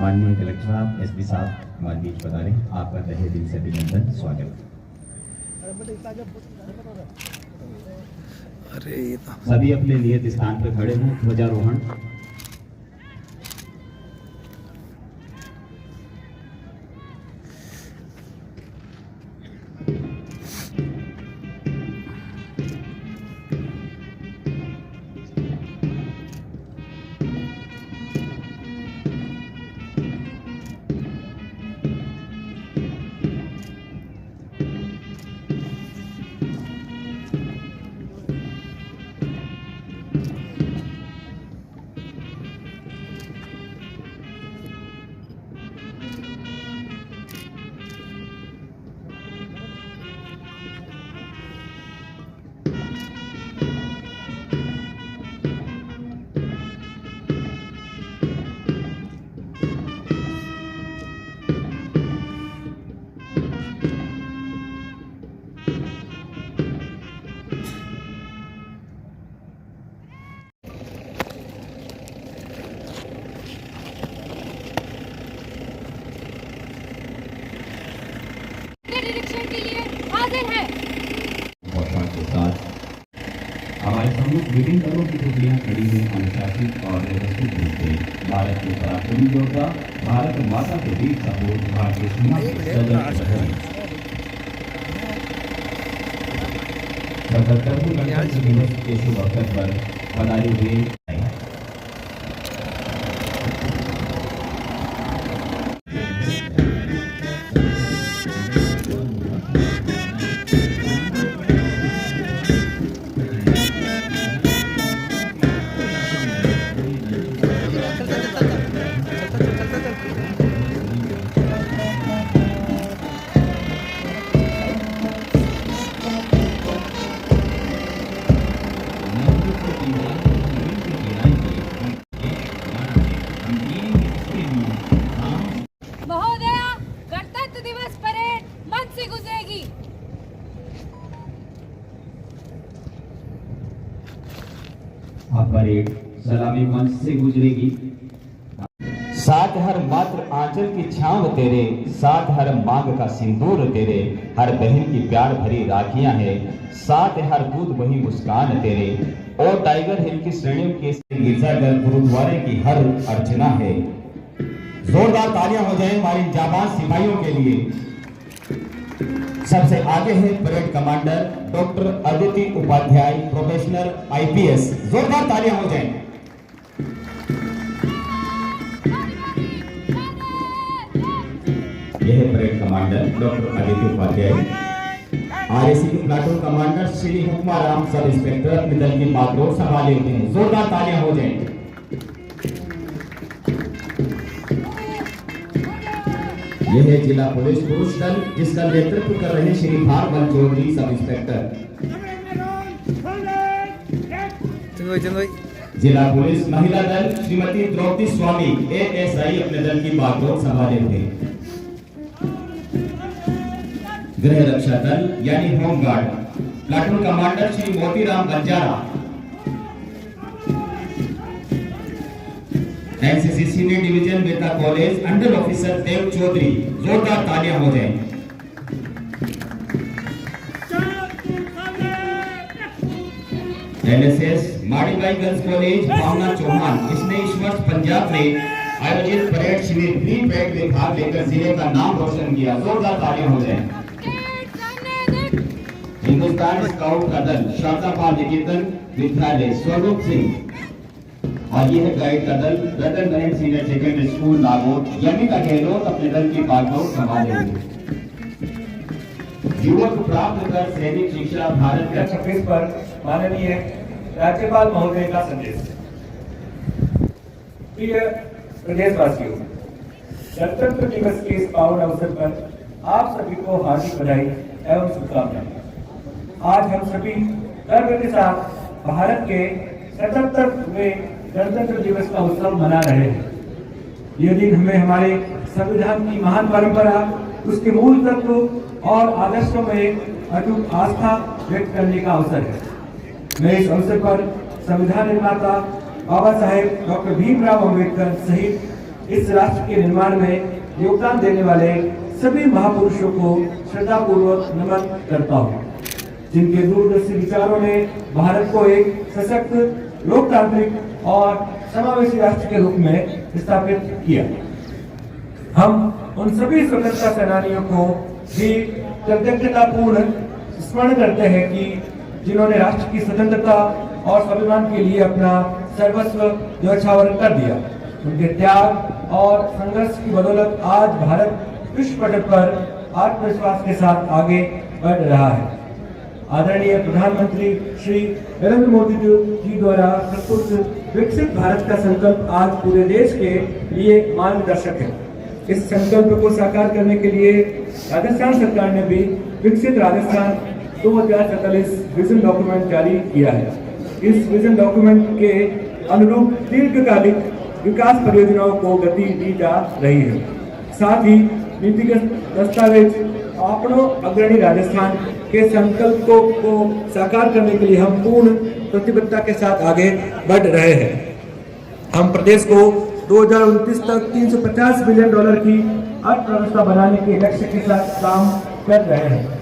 माननीय कलेक्टर साहब, एसपी साहब हमारे बीच पधारे, आपका तहे दिल से अभिनंदन, स्वागत। सभी अपने नियत स्थान पर खड़े हों, ध्वजारोहण। हमारे सम्मुख विभिन्न दलों की टुकड़ियां खड़ी हुई अनुशासित और व्यवस्थित रूप से भारत के पराक्रमी योद्धा, भारत माता के वीर सपूत, भारतीय सीमा के सशस्त्र गणतंत्र दिवस के शुभ अवसर पर पधारे हुए परेड सलामी मंच से गुजरेगी। साथ हर मात्र आंचल की छांव तेरे, साथ हर मांग का सिंदूर तेरे, हर बहन की प्यार भरी राखियां हैं, साथ हर दूध वही मुस्कान तेरे। और टाइगर हिल की श्रेणियों के गिरजाघर गुरुद्वारे की हर अर्चना है। जोरदार तालियां हो जाए हमारे जाबाज सिपाहियों के लिए। सबसे आगे है parade commander doctor Aditi Upadhyay, professional IPS. जोरदार तालियां हो जाएं। यह है parade commander doctor Aditi Upadhyay. RAC के platoon commander Shri Hukmaram sub inspector अपने दल की बागडोर संभाले हुए हैं। जोरदार तालियां हो जाएं। यह है जिला पुलिस पुरुष दल, जिसका नेतृत्व कर रहे श्री भारमल चौधरी सब इंस्पेक्टर। जिला पुलिस महिला दल श्रीमती द्रौपदी स्वामी एएसआई अपने दल की बागडोर संभाले हुए। गृह रक्षा दल यानी home guard platoon commander Shri Motiram Banjara. NCC senior division बेता college under officer Dev Chaudhary. जोरदार तालियां हो जाएं। NSS Maribai girls college Bhavna Chauhan, इसने इस वर्ष पंजाब में आयोजित परेड शिविर प्री पैड में भाग लेकर जिले का नाम रोशन किया। जोरदार तालियां हो जाएं। हिंदुस्तान स्काउट का दल शारदापाल निकेतन विद्यालय स्वरूप सिंह। और यह गाइड का दल Ratan Narayan senior secondary school Nagaur. Yamika Gehlot अपने दल की बागडोर संभाले हुए। युवक प्राप्त कर सैनिक शिक्षा भारत के 26 पर माननीय राज्यपाल महोदय का संदेश। प्रिय प्रदेशवासियों, गणतंत्र दिवस के इस पावन अवसर पर आप सभी को हार्दिक बधाई एवं शुभकामनाएं। आज हम सभी गर्व के साथ भारत के 77वें गणतंत्र दिवस का उत्सव मना रहे हैं। यह दिन हमें हमारे संविधान की महान परंपरा, उसके मूल तत्व और आदर्शों में अटूट आस्था व्यक्त करने का अवसर है। मैं इस अवसर पर संविधान निर्माता बाबा साहेब डॉक्टर भीमराव अम्बेडकर सहित इस राष्ट्र के निर्माण में योगदान देने वाले सभी महापुरुषों को श्रद्धापूर्वक नमन करता हूँ, जिनके दूरदर्शी विचारों ने भारत को एक सशक्त, लोकतांत्रिक और समावेशी राष्ट्र के रूप में स्थापित किया। हम उन सभी स्वतंत्रता सेनानियों को भी कृतज्ञतापूर्ण स्मरण करते हैं कि जिन्होंने राष्ट्र की स्वतंत्रता और स्वाभिमान के लिए अपना सर्वस्व न्यौछावर कर दिया। उनके त्याग और संघर्ष की बदौलत आज भारत विश्व पटल पर आत्मविश्वास के साथ आगे बढ़ रहा है। आदरणीय प्रधानमंत्री श्री नरेंद्र मोदी जी द्वारा प्रस्तुत विकसित भारत का संकल्प आज पूरे देश के लिए मार्गदर्शक है। इस संकल्प को साकार करने के लिए राजस्थान सरकार ने भी विकसित राजस्थान 2047 विजन डॉक्यूमेंट जारी किया है। इस विजन डॉक्यूमेंट के अनुरूप दीर्घकालिक विकास परियोजनाओं को गति दी जा रही है। साथ ही नीतिगत दस्तावेज अपनों अग्रणी राजस्थान के संकल्प को साकार करने के लिए हम पूर्ण प्रतिबद्धता के साथ आगे बढ़ रहे हैं। हम प्रदेश को 2029 तक $350 बिलियन की अर्थव्यवस्था बनाने के लक्ष्य के साथ काम कर रहे हैं।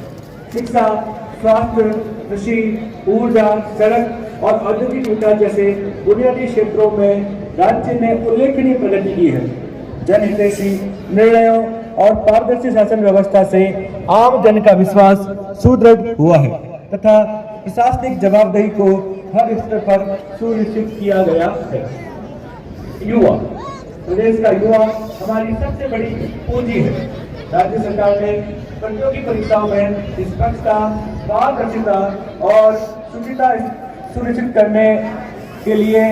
शिक्षा, स्वास्थ्य, कृषि, ऊर्जा, सड़क और औद्योगिक विकास जैसे बुनियादी क्षेत्रों में राज्य ने उल्लेखनीय प्रगति की है। जनहितैषी निर्णयों और पारदर्शी शासन व्यवस्था से आम जन का विश्वास सुदृढ़ हुआ है तथा प्रशासनिक जवाबदेही को हर स्तर पर सुनिश्चित किया गया है। युवा, प्रदेश का युवा हमारी सबसे बड़ी पूंजी है। राज्य सरकार ने प्रतियोगी परीक्षाओं में निष्पक्षता, पारदर्शिता और शुचिता सुनिश्चित करने के लिए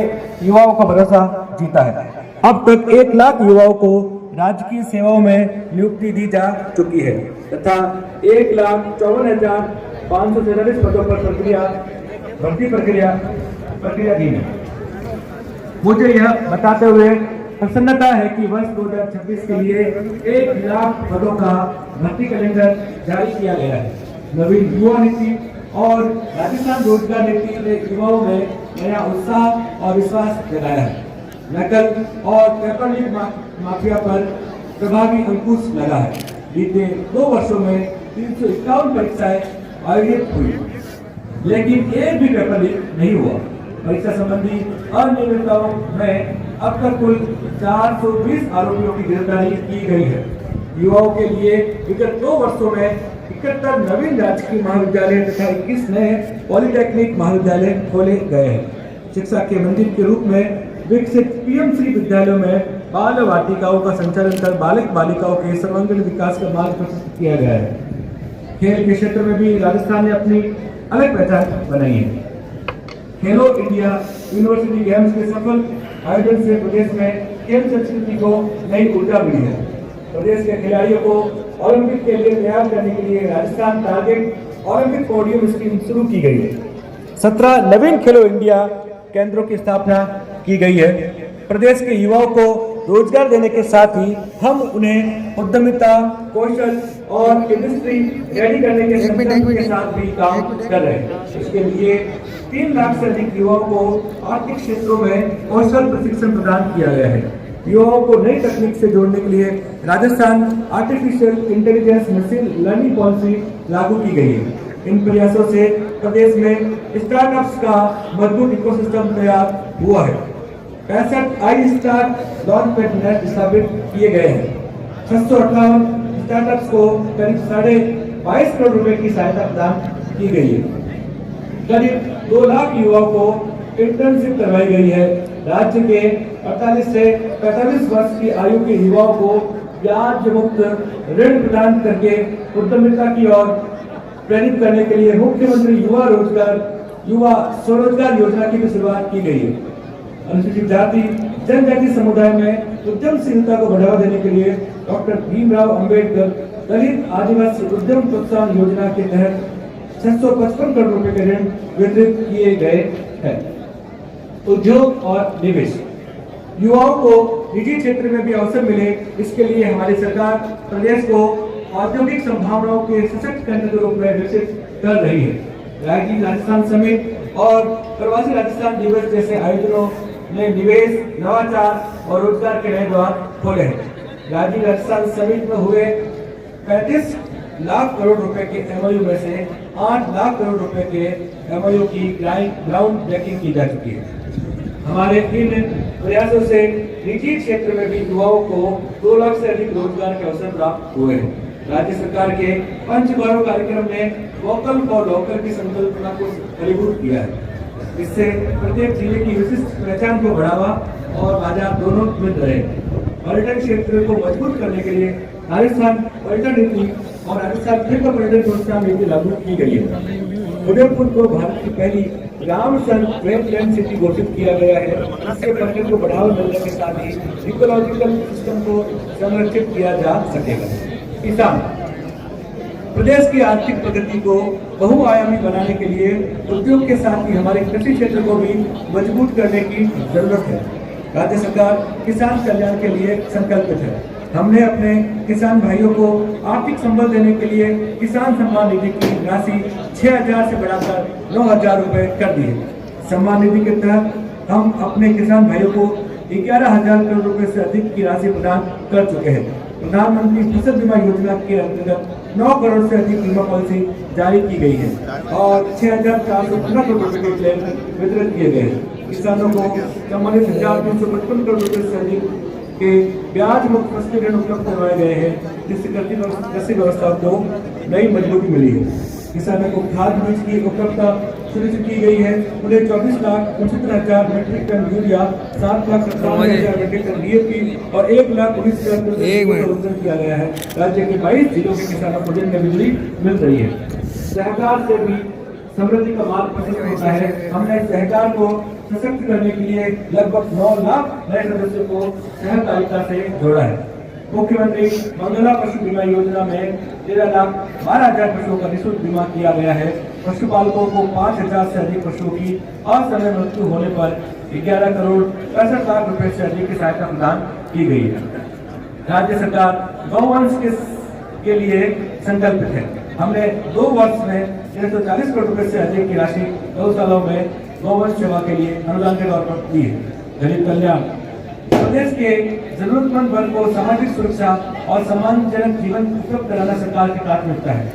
युवाओं का भरोसा जीता है। अब तक 1 लाख युवाओं को राजकीय सेवाओं में नियुक्ति दी जा चुकी है तथा 1,54,543 पदों पर भर्ती प्रक्रिया की है। मुझे यह बताते हुए प्रसन्नता है कि वर्ष 2026 के लिए 1 लाख पदों का भर्ती कैलेंडर जारी किया गया है। नवीन युवा नीति और राजस्थान रोजगार नीति ने युवाओं में नया उत्साह और विश्वास जगाया है। नकल और पेपर लीक माफिया पर प्रभावी अंकुश लगा है। बीते 2 वर्षों में 351 परीक्षाएं आयोजित हुई, लेकिन एक भी पेपर लीक नहीं हुआ। परीक्षा संबंधी अनियमितताओं में अब तक कुल 420 आरोपियों की गिरफ्तारी की गई है। युवाओं के लिए विगत 2 वर्षों में 71 नवीन राजकीय महाविद्यालय तथा 21 नए पॉलिटेक्निक महाविद्यालय खोले गए हैं। शिक्षा के मंदिर के रूप में विकसित पीएमश्री विद्यालयों में बाल वाटिकाओं का संचालन कर बालक बालिकाओं के सर्वांगीण विकास का मार्ग प्रशस्त किया गया है। खेल के क्षेत्र में भी राजस्थान ने अपनी अलग पहचान बनाई है। खेलो इंडिया यूनिवर्सिटी गेम्स के सफल आयोजन से प्रदेश में खेल संस्कृति को नई ऊर्जा मिली है। प्रदेश के खिलाड़ियों को ओलंपिक के लिए तैयार करने के लिए Rajasthan target Olympic podium scheme शुरू की गई है। 17 नवीन खेलो इंडिया केंद्रों की स्थापना की गई है। प्रदेश के युवाओं को रोजगार देने के साथ ही हम उन्हें उद्यमिता, कौशल और इंडस्ट्री रेडी करने के संकल्प के साथ भी काम कर रहे हैं। इसके लिए 3 लाख से अधिक युवाओं को आर्थिक क्षेत्रों में कौशल प्रशिक्षण प्रदान किया गया है। युवाओं को नई तकनीक से जोड़ने के लिए Rajasthan artificial intelligence machine learning policy लागू की गई है। इन प्रयासों से प्रदेश में स्टार्टअप्स का मजबूत इकोसिस्टम तैयार हुआ है। 65 I start launch pad net स्थापित किए गए हैं। 658 स्टार्टअप्स को करीब 22.5 करोड़ रुपए की सहायता प्रदान की गई है। करीब 2 लाख युवाओं को इंटर्नशिप करवाई गई है। राज्य के 48 से 45 वर्ष की आयु के युवाओं को ब्याज मुक्त ऋण प्रदान करके उद्यमिता की ओर प्रेरित करने के लिए मुख्यमंत्री युवा स्वरोजगार योजना की भी शुरुआत की गई है। अनुसूचित जाति जनजाति समुदाय में उद्यमशीलता को बढ़ावा देने के लिए डॉक्टर भीमराव अंबेडकर दलित आदिवासी उद्यम प्रोत्साहन योजना के तहत 655 करोड़ रुपए के ऋण वितरित किए गए हैं। उद्योग और निवेश, युवाओं को निजी क्षेत्र में भी अवसर मिले, इसके लिए हमारी सरकार प्रदेश को औद्योगिक संभावनाओं के सशक्त केंद्र के रूप में विकसित कर रही है। राजस्थान समिट और प्रवासी राजस्थान दिवस जैसे आयोजनों ने निवेश, नवाचार और रोजगार के नए द्वार खोले हैं। राजीव राजस्थान समिट में हुए 35 लाख करोड़ रुपए के एमओयू में से 8 लाख करोड़ रुपए के एमओयू की ग्राउंड ब्रेकिंग की जा चुकी है। हमारे इन प्रयासों से निजी क्षेत्र में भी युवाओं को 2 लाख से अधिक रोजगार के अवसर प्राप्त हुए हैं। राज्य सरकार के पंचगौरव कार्यक्रम ने वोकल फॉर लोकल की संकल्पना को फलीभूत किया है। इससे प्रत्येक जिले की विशिष्ट पहचान को बढ़ावा और बाजार दोनों मिल रहे हैं। पर्यटन क्षेत्र को मजबूत करने के लिए राजस्थान पर्यटन नीति और राजस्थान फिल्म पर्यटन प्रोत्साहन नीति लागू की गई है। उदयपुर को भारत की पहली ग्राम सन वेटलैंड सिटी घोषित किया गया है। इससे पर्यटन को बढ़ावा मिलने के साथ ही इकोलॉजिकल सिस्टम को संरक्षित किया जा सकेगा। किसान प्रदेश की आर्थिक प्रगति को बहुआयामी बनाने के लिए उद्योग के साथ ही हमारे कृषि क्षेत्र को भी मजबूत करने की जरूरत है। राज्य सरकार किसान कल्याण के लिए संकल्पित है। हमने अपने किसान भाइयों को आर्थिक संबल देने के लिए किसान सम्मान निधि की राशि 6,000 से बढ़ाकर 9,000 रुपए कर दी है। सम्मान निधि के तहत हम अपने किसान भाइयों को 11,000 करोड़ रुपए से अधिक की राशि प्रदान कर चुके हैं। प्रधानमंत्री फसल बीमा योजना के अंतर्गत 9 करोड़ से अधिक बीमा पॉलिसी जारी की गई है और 6,415 करोड़ रुपए के क्लेम वितरित किए गए हैं। किसानों को सम्मानित 1,355 करोड़ रुपए से अधिक के ब्याज मुक्त फसली ऋण उपलब्ध करवाए गए हैं, जिससे कृषि व्यवस्था को नई मजबूती मिली है। किसानों को खाद बीज की उपलब्धता सुनिश्चित की गई है। उन्हें 24,69,000 metric ton urea, 7,57,000 metric ton DAP और 1,19,000 उत्पादन किया गया है। राज्य के 22 जिलों के किसानों को दिन में बिजली मिल रही है। सहकार से भी समृद्धि का मार्ग प्रशस्त होता है। हमने सहकार को सशक्त करने के लिए लगभग 9 लाख नए सदस्यों को सहकारिता से जोड़ा है। मुख्यमंत्री मंगला पशु बीमा योजना में 13,12,000 पशुओं का निःशुल्क बीमा किया गया है। पशुपालकों को 5,000 से अधिक पशुओं की असमय मृत्यु होने पर 11 करोड़ 65 लाख रुपए से अधिक की सहायता प्रदान की गई है। राज्य सरकार गौवंश के लिए संकल्पित है। हमने 2 वर्ष में 140 करोड़ रुपए से अधिक की राशि गौशालाओं में गौवंश सेवा के लिए अनुदान के तौर पर दी है। गरीब कल्याण प्रदेश के जरूरतमंद वर्ग को सामाजिक सुरक्षा और सम्मानजनक जीवन उपलब्ध कराना सरकार की प्राथमिकता है।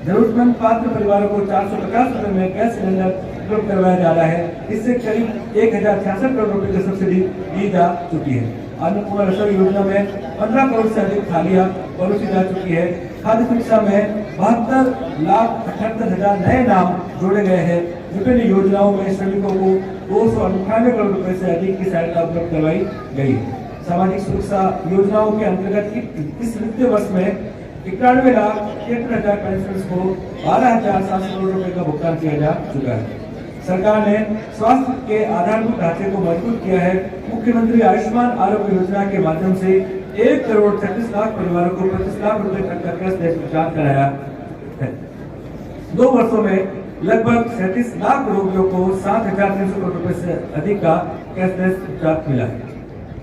जरूरतमंद पात्र परिवारों को 450 रुपए में गैस सिलेंडर उपलब्ध करवाया जा रहा है। इससे करीब 1,066 करोड़ रुपए की सब्सिडी दी जा चुकी है। अन्नपूर्णा रसोई योजना में 15 करोड़ से अधिक थालियां परोसी जा चुकी है। खाद्य सुरक्षा में 72,78,000 नए नाम जोड़े गए हैं। विभिन्न योजनाओं में श्रमिकों को 298 करोड़ रुपए से अधिक की सहायता उपलब्ध करवाई गई है। सामाजिक सुरक्षा योजनाओं के अंतर्गत इस वित्तीय वर्ष में 91,73,000 पेंशनर्स को 12,700 करोड़ रुपए का भुगतान किया जा चुका है। सरकार ने स्वास्थ्य के आधारभूत ढांचे को मजबूत किया है। मुख्यमंत्री आयुष्मान आरोग्य योजना के माध्यम से 1 करोड़ 36 लाख परिवारों को 25 लाख रुपए तक का कैशलेस उपचार कराया है। 2 वर्षों में लगभग 37 लाख रोगियों को 7,300 करोड़ रुपए से अधिक का कैशलेस उपचार मिला है।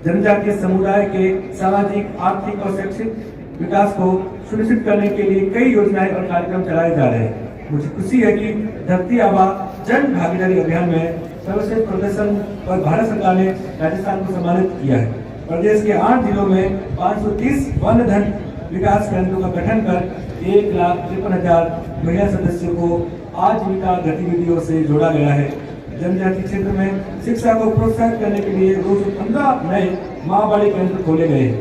जनजातीय समुदाय के सामाजिक, आर्थिक और शैक्षिक विकास को सुनिश्चित करने के लिए कई योजनाएं और कार्यक्रम चलाए जा रहे हैं। मुझे खुशी है कि धरती आबा जन भागीदारी अभियान में सर्वश्रेष्ठ प्रदर्शन पर भारत सरकार ने राजस्थान को सम्मानित किया है। प्रदेश के 8 जिलों में 530 वन धन विकास केंद्रों का गठन कर 1,53,000 महिला सदस्यों को आजीविका गतिविधियों से जोड़ा गया है। जनजातीय क्षेत्र में शिक्षा को प्रोत्साहित करने के लिए रोज 15 नए माँबाड़ी केंद्र खोले गए हैं।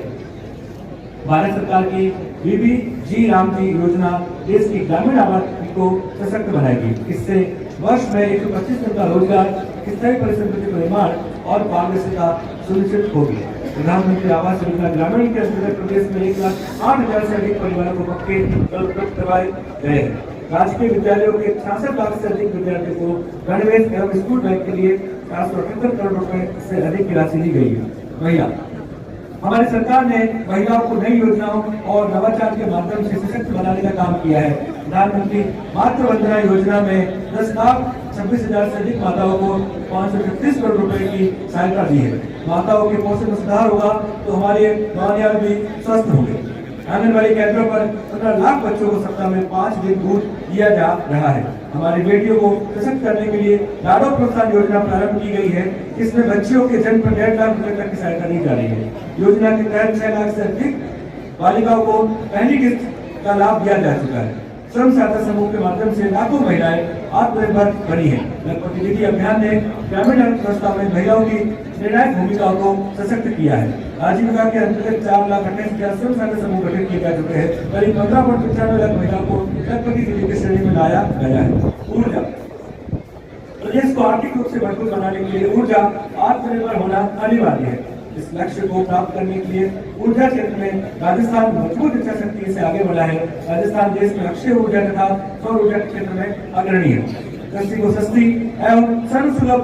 भारत सरकार की BBG रामजी योजना देश की ग्रामीण आबादी को सशक्त बनाएगी। इससे वर्ष में 125 दिन का रोजगार, स्थायी परिसंपत्ति का निर्माण और पारदर्शिता सुनिश्चित होगी। प्रधानमंत्री आवास योजना ग्रामीण के अंतर्गत प्रदेश में 1,08,000 से अधिक परिवारों को पक्के घर उपलब्ध करवाए गए हैं। राजकीय विद्यालयों के 66 लाख से अधिक विद्यार्थियों को गणवेश एवं स्कूल बैग के लिए 478 करोड़ रुपए से अधिक की राशि दी गई है। महिला हमारी सरकार ने महिलाओं को नई योजनाओं और नवाचार के माध्यम से सशक्त बनाने का काम किया है। प्रधानमंत्री मातृ वंदना योजना में 10,26,000 से अधिक माताओं को 536 करोड़ रुपए की सहायता दी है। माताओं के पोषण में सुधार होगा तो हमारे नौजवान भी स्वस्थ होंगे। आंगनबाड़ी केंद्रों पर 15 लाख बच्चों को सप्ताह में 5 दिन दूध किया जा रहा है। हमारी बेटियों को सशक्त करने के लिए लाडो प्रोत्साहन योजना प्रारंभ की गई है। इसमें बच्चियों के जन्म पर 1.5 लाख रुपए तक की सहायता दी जा रही है। योजना के तहत 6 लाख से अधिक बालिकाओं को पहली किस्त का लाभ दिया जा चुका है। स्वयं सहायता समूह के माध्यम से लाखों महिलाएं आत्मनिर्भर बनी है। लगभग दीदी अभियान ने ग्रामीण अर्थव्यवस्था में महिलाओं की निर्णायक भूमिका को सशक्त किया है। आजीविका के अंतर्गत 4,28,000 स्वयं सहायता समूह गठित किए जा चुके हैं। करीब 15.95 लाख महिलाओं को लखपति जिले की श्रेणी में लाया गया है। ऊर्जा प्रदेश को आर्थिक रूप से मजबूत बनाने के लिए ऊर्जा आत्मनिर्भर होना अनिवार्य है। इस लक्ष्य को प्राप्त करने के लिए ऊर्जा क्षेत्र में राजस्थान मजबूत इच्छा शक्ति से आगे बढ़ा है। राजस्थान देश में अक्षय ऊर्जा तथा सौर ऊर्जा के क्षेत्र में अग्रणी है। कृषि को सस्ती एवं सर्वसुलभ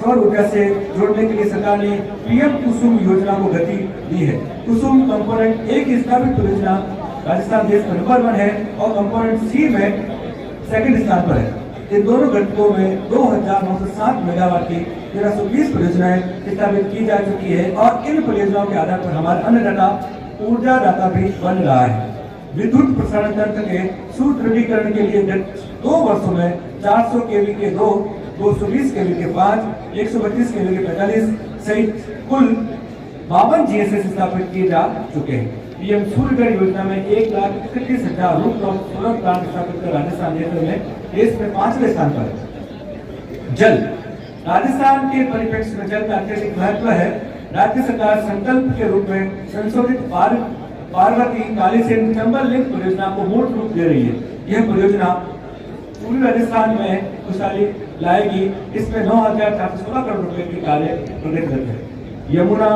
सौर ऊर्जा से जोड़ने के लिए सरकार ने पीएम कुसुम योजना को गति दी है। कुसुम कंपोनेंट ए की स्थापित परियोजना राजस्थान देश में नंबर 1 है और कंपोनेंट सी में सेकंड स्थान पर है। इन दोनों घटकों में 2,907 मेगावाट की 1320 परियोजनाएं स्थापित की जा चुकी है और इन परियोजनाओं के आधार पर हमारा अन्नदाता ऊर्जा दाता भी बन रहा है। विद्युत प्रसारण तंत्र के सुदृढ़ीकरण के लिए गत 2 वर्षों में 400 केवी के 2, 220 केवी के 5, 132 केवी के 45 सहित कुल 52 GSS स्थापित किए जा चुके हैं। पीएम सूर्यघर योजना में 1,31,000 रूफटॉप सोलर प्लांट स्थापित कर राजस्थान देश में 5वें स्थान पर है। जल राजस्थान के परिप्रेक्ष्य में जल का अत्यधिक महत्व है। राज्य सरकार संकल्प के रूप में संशोधित पार्वती कालीसिंध चंबल लिंक परियोजना को मूर्त रूप दे रही है। यह परियोजना पूर्वी राजस्थान में खुशहाली लाएगी। इसमें 9,416 करोड़ रुपए की कार्य प्रगतिरत है। यमुना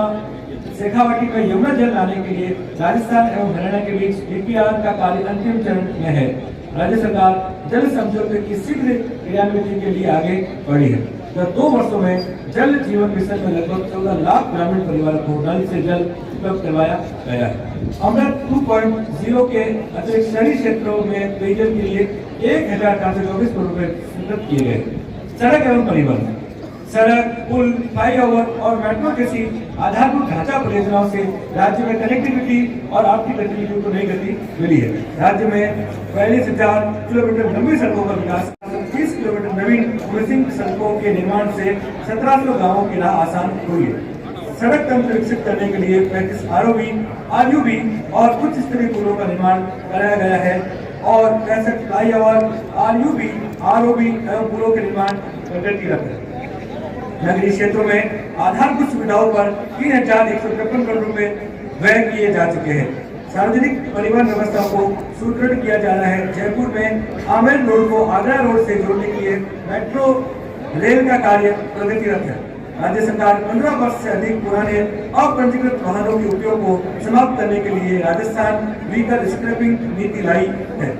शेखावाटी में यमुना जल लाने के लिए राजस्थान एवं हरियाणा के बीच डीपीआर का कार्य अंतिम चरण में है। राज्य सरकार जल समझौते की शीघ्र क्रियान्वित के लिए आगे बढ़ी है। गत 2 वर्षों में जल जीवन मिशन में लगभग 14 लाख ग्रामीण परिवार को नल से जल उपलब्ध करवाया गया है। अमृत 2.0 के अतिरिक्त शहरी क्षेत्रों में पेयजल के लिए 1,424 करोड़ रुपए स्वीकृत किए गए। सड़क एवं परिवहन सड़क, पुल, फ्लाईओवर और मेट्रो जैसी आधारभूत ढांचा परियोजनाओं से राज्य में कनेक्टिविटी और आर्थिक गतिविधियों को नई गति मिली है। राज्य में 42,000 किलोमीटर लंबी सड़कों का विकास, 30 किलोमीटर नवीन क्रॉसिंग सड़कों के निर्माण से 1700 गांवों की राह आसान हुई है। सड़क तंत्र विकसित करने के लिए 35 ROB और उच्च स्तरीय पुलों का निर्माण कराया गया है और 65 फ्लाईओवर, ROB एवं पुलों के निर्माण प्रगतिरत है। नगरीय क्षेत्रों में आधारभूत सुविधाओं पर 3,153 करोड़ रुपए व्यय किए जा चुके हैं। सार्वजनिक परिवहन व्यवस्था को सुदृढ़ किया जा रहा है। जयपुर में आमेर रोड को आगरा रोड से जोड़ने के लिए मेट्रो रेल का कार्य प्रगतिरत है। राज्य सरकार 15 वर्ष से अधिक पुराने अपंजीकृत वाहनों के उपयोग को समाप्त करने के लिए राजस्थान व्हीकल स्क्रैपिंग नीति लाई है।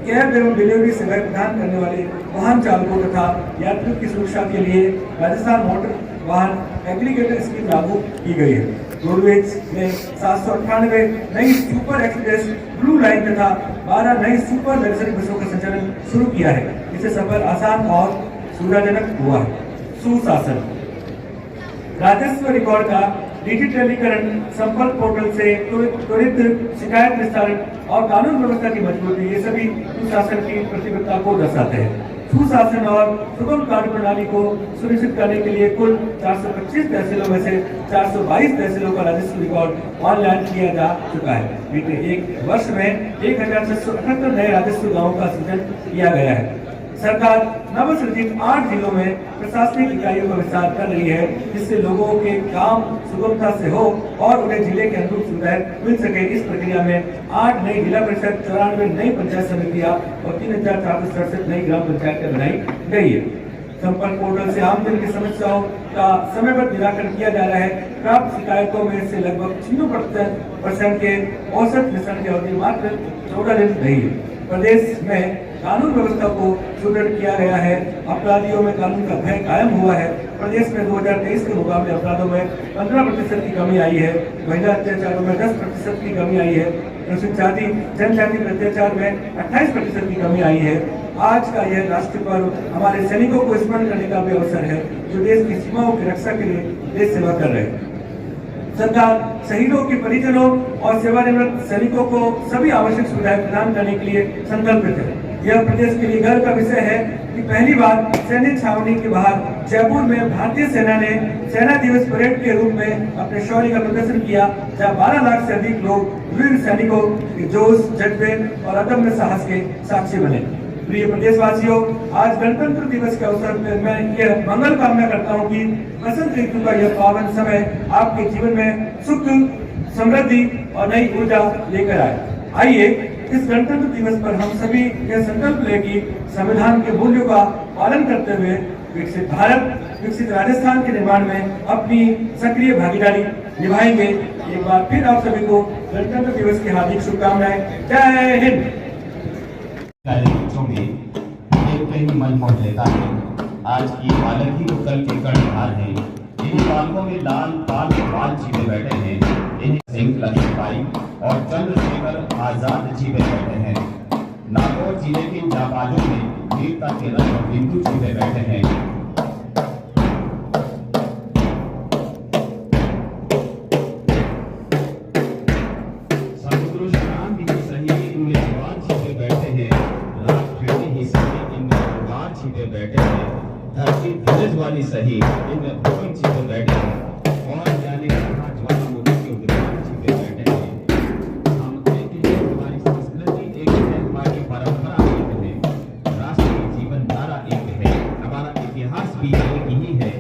कैब एवं डिलीवरी सेवाएं प्रदान करने वाले वाहन चालकों तथा यात्रियों की सुरक्षा के लिए राजस्थान मोटर वाहन एग्रीगेटर स्कीम लागू की गई है। रोडवेज ने 798 नई सुपर एक्सप्रेस ब्लू लाइन तथा 12 नई सुपर लग्जरी बसों का संचालन शुरू किया है। इससे सफर आसान और सुविधाजनक हुआ है। सुशासन राजस्व रिकॉर्ड का डिजिटलीकरण, संपर्क पोर्टल से त्वरित शिकायत निस्तारण और कानून व्यवस्था की मजबूती, ये सभी सुशासन की प्रतिबद्धता को दर्शाते हैं। सुशासन और सुगम कार्य प्रणाली को सुनिश्चित करने के लिए कुल 425 तहसीलों में से 422 तहसीलों का राजस्व रिकॉर्ड ऑनलाइन किया जा चुका है। बीते 1 वर्ष में 1,678 नए राजस्व गांवों का सृजन किया गया है। सरकार नवसृजित 8 जिलों में प्रशासनिक इकाइयों का विस्तार कर रही है, जिससे लोगों के काम सुगमता से हो और उन्हें जिले के अनुरूप सुविधाएं मिल सके। इस प्रक्रिया में 8 नई जिला परिषद, 94 नई पंचायत समितियां और 3,467 नई ग्राम पंचायतें बनाई गई है। संपर्क पोर्टल से आमजन की समस्याओं का समयबद्ध निराकरण किया जा रहा है। प्राप्त शिकायतों में से लगभग 96% के औसत निस्तारण की अवधि मात्र 14 दिन रही है। प्रदेश में कानून व्यवस्था को सुदृढ़ किया गया है। अपराधियों में कानून का भय कायम हुआ है। प्रदेश में 2023 के मुकाबले अपराधों में 15% की कमी आई है। महिला अत्याचारों में 10% की कमी आई है। अनुसूचित जाति जनजाति के अत्याचार में 28% की कमी आई है। आज का यह राष्ट्रीय पर्व हमारे सैनिकों को स्मरण करने का भी अवसर है, जो देश की सीमाओं की रक्षा के लिए देश सेवा कर रहे हैं। सरकार शहीदों के परिजनों और सेवानिवृत्त सैनिकों को सभी आवश्यक सुविधाएं प्रदान करने के लिए संकल्पित है। यह प्रदेश के लिए गर्व का विषय है कि पहली बार सैनिक छावनी के बाहर जयपुर में भारतीय सेना ने सेना दिवस परेड के रूप में अपने शौर्य का प्रदर्शन किया, जहां 12 लाख से अधिक लोग वीर सैनिकों के जोश, जज्बे और अदम्य साहस के साक्षी बने। प्रिय प्रदेशवासियों, आज गणतंत्र दिवस के अवसर पर मैं यह मंगल कामना करता हूं कि बसंत ऋतु का यह पावन समय आपके जीवन में सुख, समृद्धि और नई ऊर्जा लेकर आए। आइए इस गणतंत्र दिवस पर हम सभी यह संकल्प लें कि संविधान के मूल्यों का पालन करते हुए विकसित भारत, विकसित राजस्थान के निर्माण में अपनी सक्रिय भागीदारी निभाएंगे। एक बार फिर आप सभी को गणतंत्र दिवस की हार्दिक शुभकामनाएं। जय हिंद। बच्चों में एक ही मन मोह लेता है। आज की बालक ही तो कल के कर्णधार हैं। इन बालकों में लाल पाल बाल छिपे बैठे हैं। इन्हें सिंह, लक्ष्मीबाई और चंद्रशेखर आजाद छिपे बैठे हैं। नागौर जिले के जाबाजों में वीरता के रंग और बिंदु छिपे बैठे हैं। समुद्र शांत ही सही इनमें जवान छिपे बैठे हैं। रात फिरने ही सही इनमें तलवार छिपे बैठे हैं। धरती धनुष वाली सही इनमें भूकंप छिपे बैठे हैं। और जाने कहाँ ज्वालामुखी के उद्गार छिपे बैठे हैं। हम कहते हैं हमारी संस्कृति एक है, हमारी परंपरा एक है, राष्ट्रीय जीवन धारा एक है, हमारा इतिहास भी एक ही है।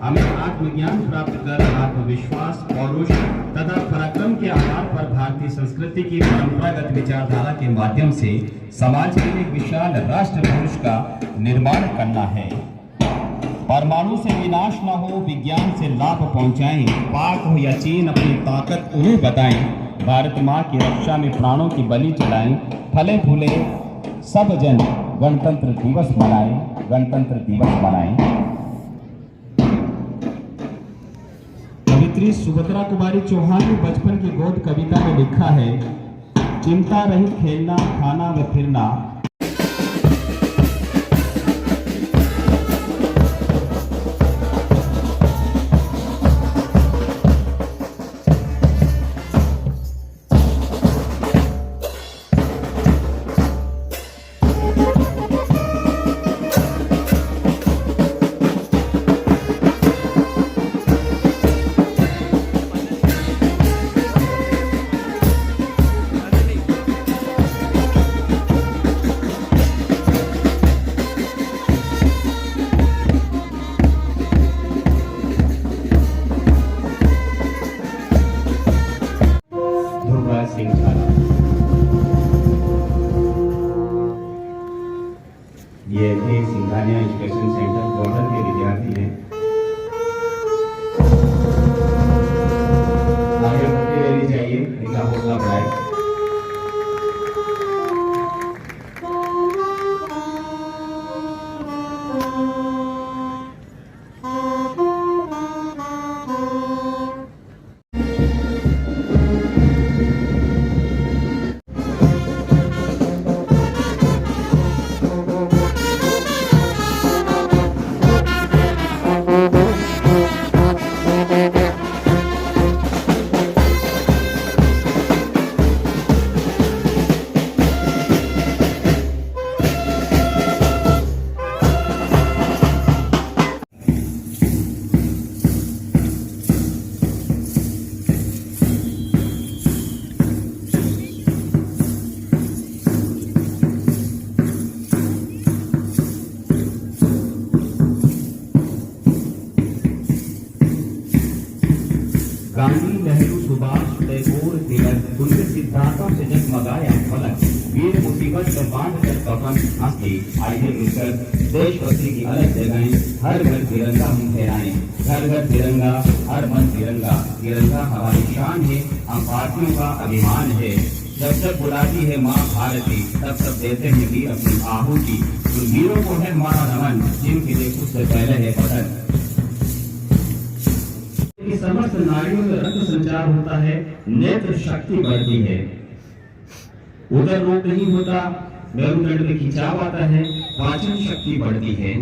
हमें आत्मज्ञान प्राप्त कर आत्मविश्वास, पौरुष तथा पराक्रम के आधार पर भारतीय संस्कृति की परंपरागत विचारधारा के माध्यम से समाज के लिए विशाल राष्ट्र पुरुष का निर्माण करना है। परमाणु से विनाश न हो, विज्ञान से लाभ पहुंचाएं, पाक हो या चीन अपनी ताकत उन्हें बताएं, भारत माँ की रक्षा में प्राणों की बलि चढ़ाएं, फले फूले सब जन गणतंत्र दिवस मनाएं, गणतंत्र दिवस मनाएं। कवित्री सुभद्रा कुमारी चौहान ने बचपन की गोद कविता में लिखा है, चिंता रहित खेलना, खाना व फिरना। ये सिंघानिया एजुकेशन सेंटर बॉर्डर के विद्यार्थी हैं। आगे बढ़ते रहनी चाहिए, इनका हौसला बढ़ाए। गांधी, नेहरू, सुभाष, टैगोर, तिलक, उनके सिद्धांतों से जगमगाया फलक। वीर मुसीबत से बांध कर कफन हंसते, आइए मिलकर देशभक्ति की अलग जगहें, हर घर तिरंगा हम फहराएं। घर घर तिरंगा, हर मन तिरंगा। तिरंगा हमारी शान है, हम भारतीयों का अभिमान है। जब जब बुलाती है माँ भारती, तब तब देते हैं वीर अपनी आहुति। उन वीरों को है हमारा नमन, जिनके लिए उससे पहले है पतन। समस्त नाड़ियों में रक्त संचार होता है, नेत्र शक्ति बढ़ती है, उदर रोग नहीं होता, मेरुदंड में खिंचाव आता है, पाचन शक्ति बढ़ती है।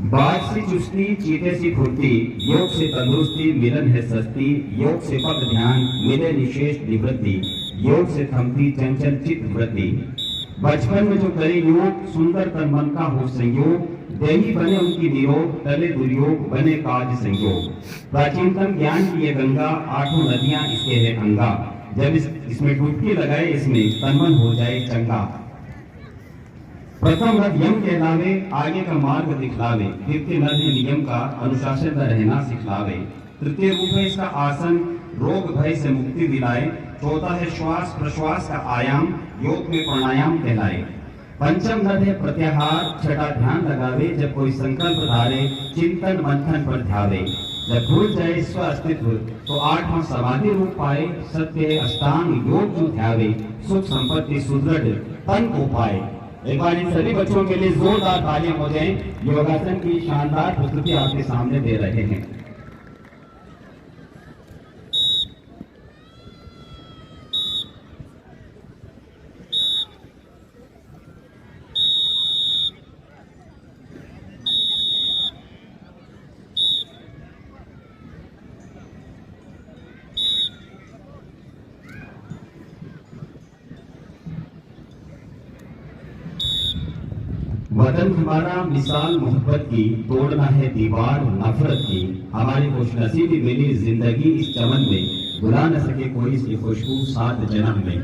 बाढ़ मासी चुस्ती चीते सी फुर्ती, योग से तंदुरुस्ती मिलन है सस्ती, योग से पद ध्यान मिले निशेष निवृत्ति, योग से थमती चंचल चित्त वृत्ति। बचपन में जो करे योग, सुंदर तन मन का हो संयोग, देवी बने उनकी निरोग, टले दुर्योग बने काज संयोग। प्राचीनतम ज्ञान की ये गंगा, आठों नदियां इसके है अंगा, जब इसमें डुबकी लगाए इसमें तन मन हो जाए चंगा। प्रथम नद यम कहलावे, आगे का मार्ग दिखलावे, द्वितीय नद नियम का अनुशासन में रहना सिखलावे। तृतीय रूप है इसका आसन, रोग भय से मुक्ति दिलाए। चौथा है श्वास प्रश्वास का आयाम, योग में प्राणायाम कहलाए। पंचम नद है प्रत्याहार, छठा ध्यान लगावे, जब कोई संकल्प धारे चिंतन मंथन पर ध्यावे। जब भूल जाए स्व अस्तित्व तो आठवां समाधि रूप पाए। सत्य है अष्टांग योग जो ध्यावे, सुख संपत्ति सुदृढ़ तन को पाए। एक बार इन सभी बच्चों के लिए जोरदार तालियां हो जाएं। योगासन की शानदार प्रस्तुति आपके सामने दे रहे हैं। वतन हमारा मिसाल मोहब्बत की, तोड़ना है दीवार नफरत की। हमारी खुशनसीबी मिली जिंदगी इस चमन में, बुला न सके कोई इसकी खुशबू 7 जन्म में।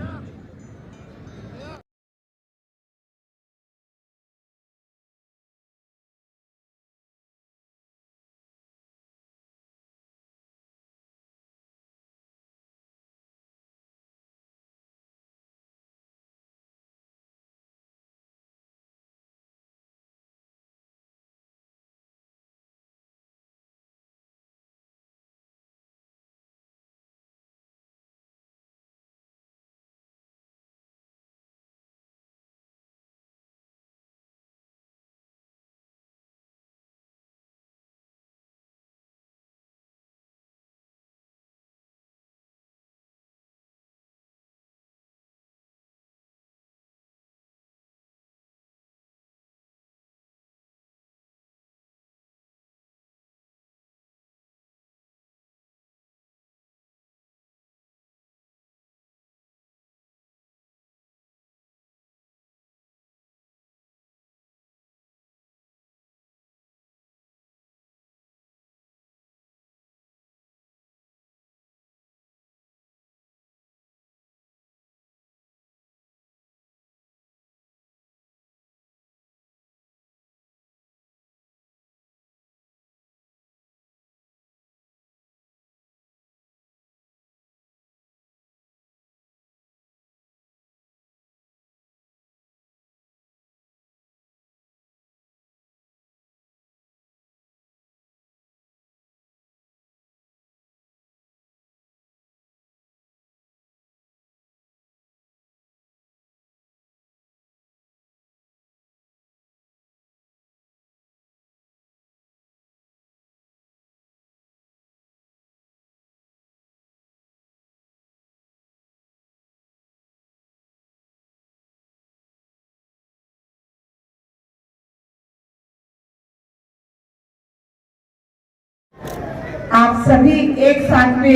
आप सभी एक साथ में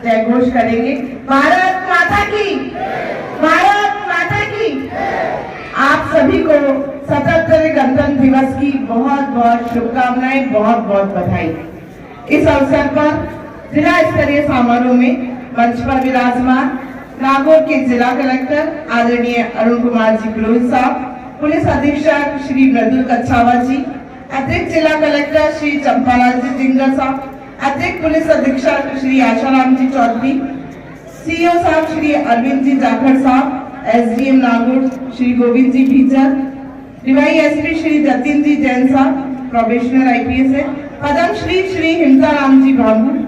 जय घोष करेंगे। भारत माता की, भारत माता की। आप सभी को 77वें गणतंत्र दिवस की बहुत बहुत शुभकामनाएं, बहुत बहुत बधाई। इस अवसर पर जिला स्तरीय समारोह में मंच पर विराजमान नागौर के जिला कलेक्टर आदरणीय अरुण कुमार जी पुरोहित साहब, पुलिस अधीक्षक श्री मृदुल कच्छावा जी, अतिरिक्त जिला कलेक्टर श्री चंपालाल जी जिंगर साहब, अतिरिक्त पुलिस अधीक्षक श्री आशाराम जी चौधरी, सीओ साहब श्री अरविंद जी जाखड़ साहब, एसडीएम नागौर श्री गोविंद जी भीचर, डीवाईएसपी श्री जतिन जी जैन साहब, प्रोबेशनर आईपीएस है, पद्मश्री श्री हिमताराम जी भांगू,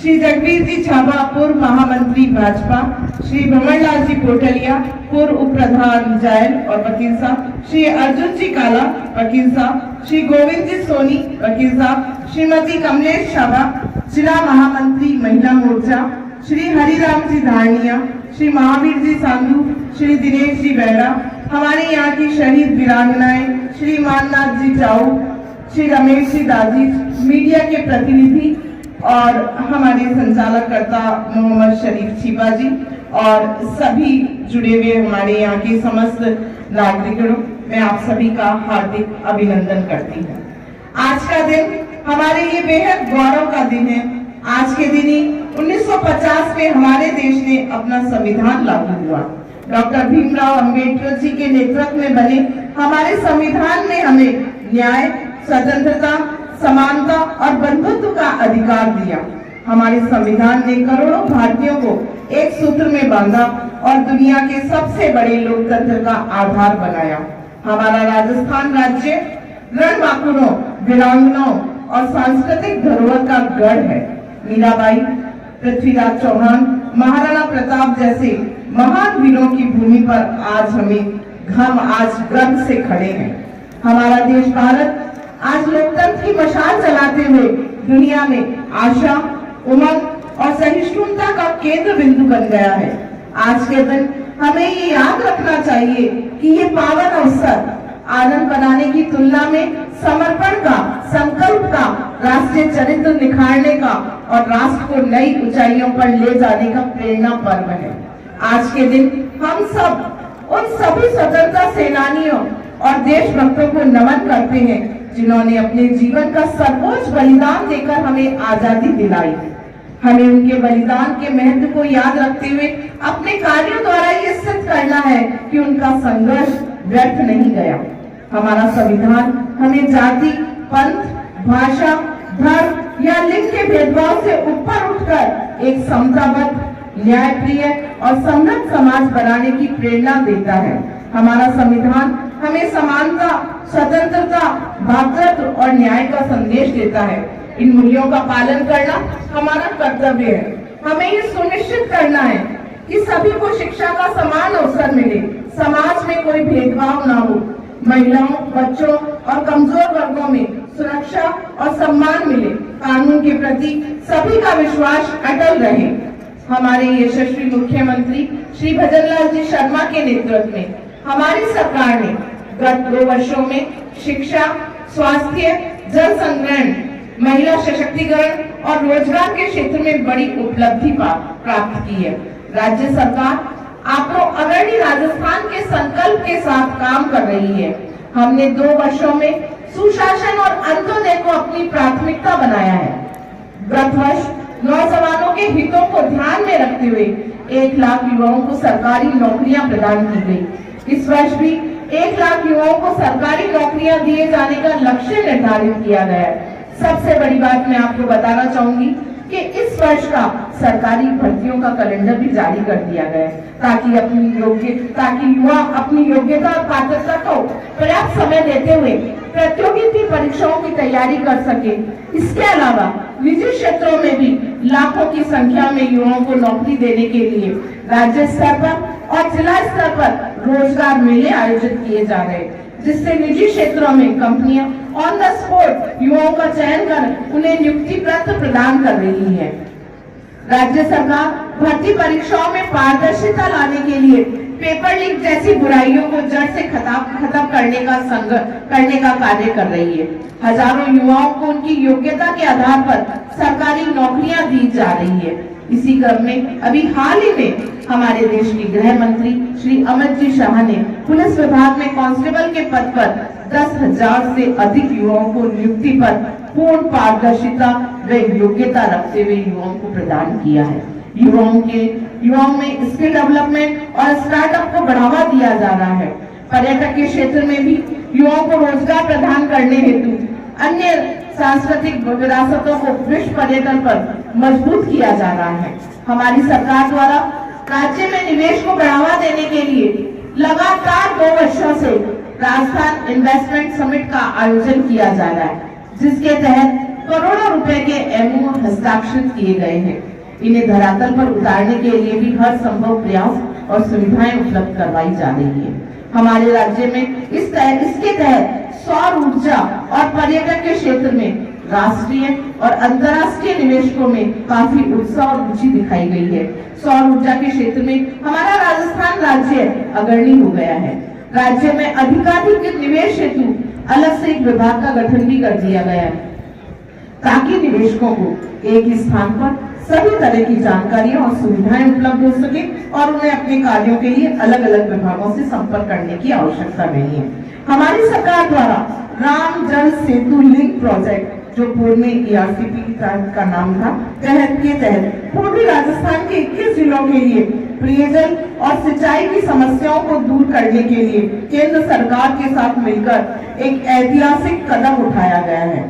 श्री जगबीर जी छाबा पूर्व महामंत्री भाजपा, श्री भंवरलाल जी पोटलिया पूर्व उप प्रधान जायल और वकील साहब, श्री अर्जुन जी काला वकील साहब, श्री गोविंद जी सोनी वकील साहब, श्रीमती कमलेश छाबा जिला महामंत्री महिला मोर्चा, श्री हरिराम जी धारनिया, श्री महावीर जी सांधू, श्री दिनेश जी बेड़ा, हमारे यहाँ की शहीद वीरांगनाएं श्री माननाथ जी चाऊ, श्री रमेश जी दाजी, मीडिया के प्रतिनिधि और हमारे संचालककर्ता मोहम्मद शरीफ छिपा जी और सभी जुड़े हुए हमारे यहाँ के समस्त नागरिकों, मैं आप सभी का हार्दिक अभिनंदन करती हूँ। आज का दिन हमारे लिए बेहद गौरव का दिन है। आज के दिन ही 1950 में हमारे देश ने अपना संविधान लागू हुआ। डॉक्टर भीमराव अंबेडकर जी के नेतृत्व में बने हमारे संविधान ने हमें न्याय, स्वतंत्रता, समानता और बंधुत्व का अधिकार दिया। हमारे संविधान ने करोड़ों भारतीयों को एक सूत्र में बांधा और दुनिया के सबसे बड़े लोकतंत्र का आधार बनाया। हमारा राजस्थान राज्य रणबांकुरों, वीरांगनाओं और सांस्कृतिक धरोहर का गढ़ है। मीराबाई, पृथ्वीराज चौहान, महाराणा प्रताप जैसे महान वीरों की भूमि पर हम आज गर्व से खड़े हैं। हमारा देश भारत आज लोकतंत्र की मशाल जलाते हुए दुनिया में आशा, उमंग और सहिष्णुता का केंद्र बिंदु बन गया है। आज के दिन हमें ये याद रखना चाहिए कि ये पावन अवसर आनंद बनाने की तुलना में समर्पण का, संकल्प का, राष्ट्रीय चरित्र निखारने का और राष्ट्र को नई ऊंचाइयों पर ले जाने का प्रेरणा पर्व है। आज के दिन हम सब उन सभी स्वतंत्रता सेनानियों और देशभक्तों को नमन करते हैं जिन्होंने अपने जीवन का सर्वोच्च बलिदान देकर हमें आजादी दिलाई। हमें उनके बलिदान के महत्व को याद रखते हुए अपने कार्यों द्वारा ये सिद्ध करना है कि उनका संघर्ष व्यर्थ नहीं गया। हमारा संविधान हमें जाति, पंथ, भाषा, धर्म या लिंग के भेदभाव से ऊपर उठकर एक समताबद्ध, न्यायप्रिय और समृद्ध समाज बनाने की प्रेरणा देता है। हमारा संविधान हमें समानता, स्वतंत्रता, भ्रातृत्व और न्याय का संदेश देता है। इन मूल्यों का पालन करना हमारा कर्तव्य है। हमें ये सुनिश्चित करना है कि सभी को शिक्षा का समान अवसर मिले, समाज में कोई भेदभाव न हो, महिलाओं, बच्चों और कमजोर वर्गों में सुरक्षा और सम्मान मिले, कानून के प्रति सभी का विश्वास अटल रहे। हमारे यशस्वी मुख्यमंत्री श्री भजनलाल जी शर्मा के नेतृत्व में हमारी सरकार ने गत 2 वर्षों में शिक्षा, स्वास्थ्य, जल संग्रहण, महिला सशक्तिकरण और रोजगार के क्षेत्र में बड़ी उपलब्धि प्राप्त की है। राज्य सरकार आपको अग्रणी राजस्थान के संकल्प के साथ काम कर रही है। हमने 2 वर्षों में सुशासन और अंत्योदय को अपनी प्राथमिकता बनाया है। गत वर्ष नौजवानों के हितों को ध्यान में रखते हुए 1 लाख युवाओं को सरकारी नौकरियां प्रदान की गई। इस वर्ष भी 1 लाख युवाओं को सरकारी नौकरियां दिए जाने का लक्ष्य निर्धारित किया गया है। सबसे बड़ी बात मैं आपको बताना चाहूंगी कि इस वर्ष का सरकारी भर्तियों का कैलेंडर भी जारी कर दिया गया है ताकि युवा अपनी योग्यता और पात्रता को पर्याप्त समय देते हुए प्रतियोगिता परीक्षाओं की तैयारी कर सके। इसके अलावा निजी क्षेत्रों में भी लाखों की संख्या में युवाओं को नौकरी देने के लिए राज्य स्तर पर और जिला स्तर पर रोजगार मेले आयोजित किए जा रहे हैं, जिससे निजी क्षेत्रों में कंपनियां ऑन द स्पॉट युवाओं का चयन कर उन्हें नियुक्ति पत्र प्रदान कर रही है। राज्य सरकार भर्ती परीक्षाओं में पारदर्शिता लाने के लिए पेपर लीक जैसी बुराइयों को जड़ से खत्म करने का कार्य कर रही है। हजारों युवाओं को उनकी योग्यता के आधार पर सरकारी नौकरियां दी जा रही है। इसी क्रम में अभी हाल ही में हमारे देश के गृह मंत्री श्री अमित जी शाह ने पुलिस विभाग में कांस्टेबल के पद पर 10,000 से अधिक युवाओं को नियुक्ति पर पूर्ण पारदर्शिता व योग्यता रखते हुए युवाओं को प्रदान किया है। युवाओं में स्किल डेवलपमेंट और स्टार्टअप को बढ़ावा दिया जा रहा है। पर्यटक के क्षेत्र में भी युवाओं को रोजगार प्रदान करने हेतु अन्य सांस्कृतिक विरासतों को विश्व पर्यटन पर मजबूत किया जा रहा है। हमारी सरकार द्वारा राज्य में निवेश को बढ़ावा देने के लिए लगातार 2 वर्षों से राजस्थान इन्वेस्टमेंट समिट का आयोजन किया जा रहा है, जिसके तहत करोड़ों रुपए के एमओयू हस्ताक्षरित किए गए हैं। इन्हें धरातल पर उतारने के लिए भी हर संभव प्रयास और सुविधाएं उपलब्ध करवाई जा रही है। हमारे राज्य में इसके तहत सौर ऊर्जा और पर्यटन के क्षेत्र में राष्ट्रीय और अंतर्राष्ट्रीय निवेशकों में काफी उत्साह और रुचि दिखाई गई है। सौर ऊर्जा के क्षेत्र में हमारा राजस्थान राज्य अग्रणी हो गया है। राज्य में अधिकाधिक निवेश हेतु अलग से एक विभाग का गठन भी कर दिया गया है ताकि निवेशकों को एक ही स्थान पर सभी तरह की जानकारियां और सुविधाएं उपलब्ध हो सके और उन्हें अपने कार्यों के लिए अलग अलग विभागों से संपर्क करने की आवश्यकता नहीं है। हमारी सरकार द्वारा राम जल सेतु लिंक प्रोजेक्ट, जो पूर्व में ERCP का नाम था, के तहत पूर्वी राजस्थान के 21 जिलों के लिए पेयजल और सिंचाई की समस्याओं को दूर करने के लिए केंद्र सरकार के साथ मिलकर एक ऐतिहासिक कदम उठाया गया है।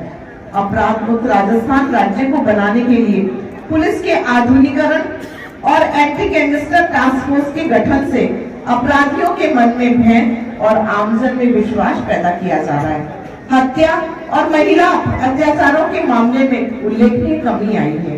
अपराध मुक्त राजस्थान राज्य को बनाने के लिए पुलिस के आधुनिकीकरण और एंटी गैंगस्टर टास्क फोर्स के गठन से अपराधियों के मन में भय और आमजन में विश्वास पैदा किया जा रहा है। हत्या और महिला अत्याचारों के मामले में उल्लेखनीय कमी आई है।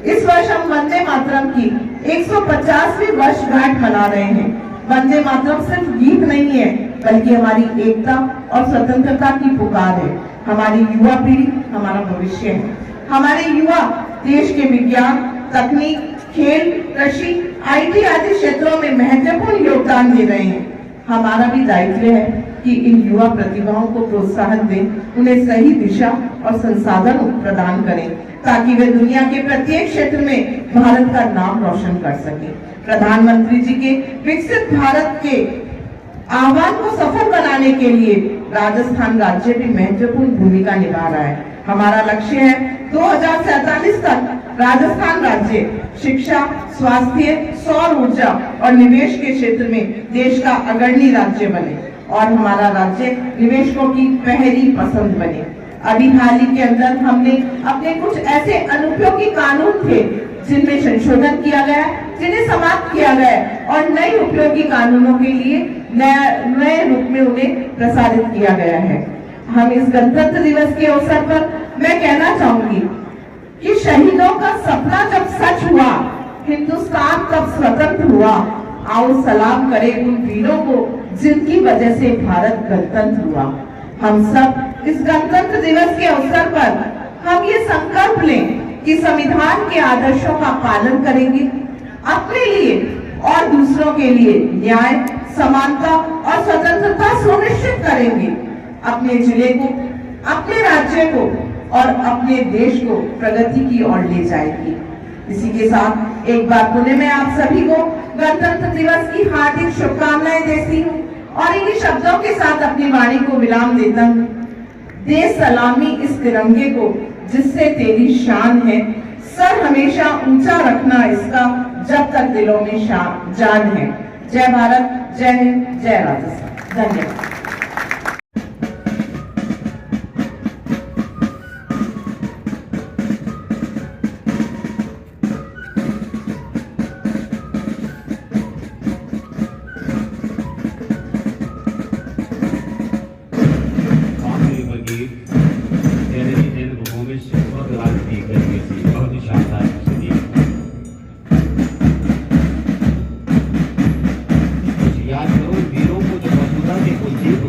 इस वर्ष हम वंदे मातरम की 150वीं वर्षगांठ मना रहे हैं। वंदे मातरम सिर्फ गीत नहीं है, बल्कि हमारी एकता और स्वतंत्रता की पुकार है। हमारी युवा पीढ़ी हमारा भविष्य है। हमारे युवा देश के विज्ञान, तकनीक, खेल, कृषि, IT आदि क्षेत्रों में महत्वपूर्ण योगदान दे रहे हैं। हमारा भी दायित्व है कि इन युवा प्रतिभाओं को प्रोत्साहन दें, उन्हें सही दिशा और संसाधन प्रदान करें ताकि वे दुनिया के प्रत्येक क्षेत्र में भारत का नाम रोशन कर सकें। प्रधानमंत्री जी के विकसित भारत के आह्वान को सफल बनाने के लिए राजस्थान राज्य भी महत्वपूर्ण भूमिका निभा रहा है। हमारा लक्ष्य है 2047 तक राजस्थान राज्य शिक्षा, स्वास्थ्य, सौर ऊर्जा और निवेश के क्षेत्र में देश का अग्रणी राज्य बने और हमारा राज्य निवेशकों की पहली पसंद बने। अभी हाल ही के अंदर हमने अपने कुछ ऐसे अनुपयोगी कानून थे जिनमें संशोधन किया गया, जिन्हें समाप्त किया गया और नए उपयोगी कानूनों के लिए नए रूप में उन्हें प्रसारित किया गया है। हम इस गणतंत्र दिवस के अवसर पर मैं कहना चाहूंगी कि शहीदों का सपना जब सच हुआ, हिंदुस्तान तब स्वतंत्र हुआ। आओ सलाम करें उन वीरों को जिनकी वजह से भारत गणतंत्र हुआ। हम सब इस गणतंत्र दिवस के अवसर पर हम ये संकल्प लें कि संविधान के आदर्शों का पालन करेंगे, अपने लिए और दूसरों के लिए न्याय, समानता और स्वतंत्रता सुनिश्चित करेंगे। अपने जिले को, अपने राज्य को और अपने देश को प्रगति की ओर ले जाएगी। इसी के साथ एक बार पुनः मैं आप सभी को गणतंत्र दिवस की हार्दिक शुभकामनाएं देती हूँ और इन्हीं शब्दों के साथ अपनी वाणी को विराम देता हूँ। दे सलामी इस तिरंगे को जिससे तेरी शान है, सर हमेशा ऊंचा रखना इसका जब तक दिलों में जान है। जय भारत, जय हिंद, जय राजस्थान। धन्यवाद। याद करो वीरों को जब मसूदा के कुलदीप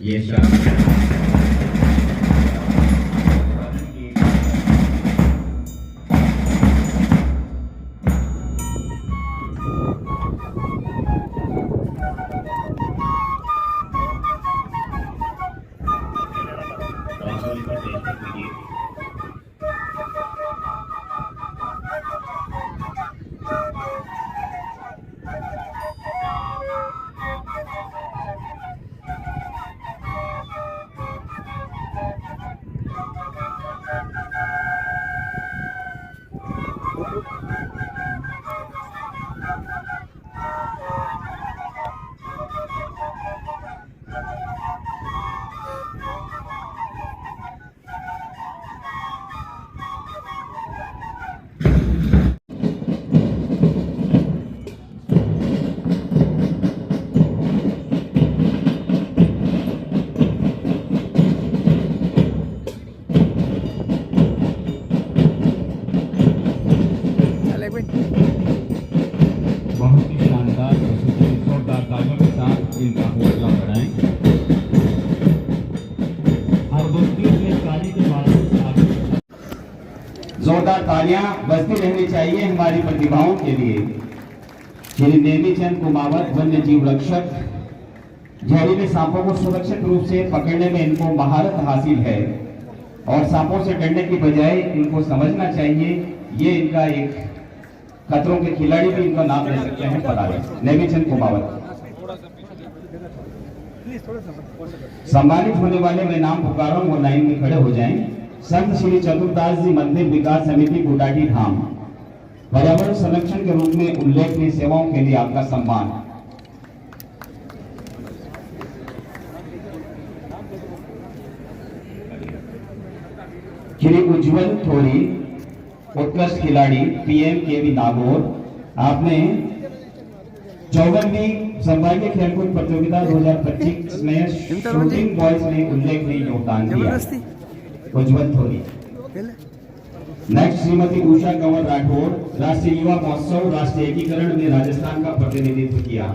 ये शख्स बहुत ही शानदार जोरदार तालियों के साथ इनका हौसला बढ़ाएं। हर दोस्ती अपने कार्य के माध्यम से आगे जोरदार तालियां बजती रहनी चाहिए हमारी प्रतिभाओं के लिए। श्री नेमीचंद कुमावत वन्य जीव रक्षक, जहरीले सांपों को सुरक्षित रूप से पकड़ने में इनको महारत हासिल है और सांपों से डरने की बजाय इनको समझना चाहिए ये इनका एक खतरों के खिलाड़ी भी इनका नाम ले सकते हैं पदाधिकारी नेमीचंद कुमावत। सम्मानित होने वाले मैं नाम पुकार रहा हूं, वो लाइन में खड़े हो जाएं। संत श्री चतुर्दास जी मंदिर विकास समिति गुडाटी धाम, पर्यावरण संरक्षण के रूप में उल्लेखनीय सेवाओं के लिए आपका सम्मान। श्री उज्जवल थोरी, उत्कृष्ट खिलाड़ी PMKV नागौर, आपने 54वीं संभागीय खेलकूद प्रतियोगिता 2025 में शूटिंग बॉयज में उल्लेखनीय योगदान दिया। उज्जवल थोरी। नेक्स्ट श्रीमती उषा कंवर राठौर, राष्ट्रीय युवा महोत्सव राष्ट्रीय एकीकरण में राजस्थान का प्रतिनिधित्व किया।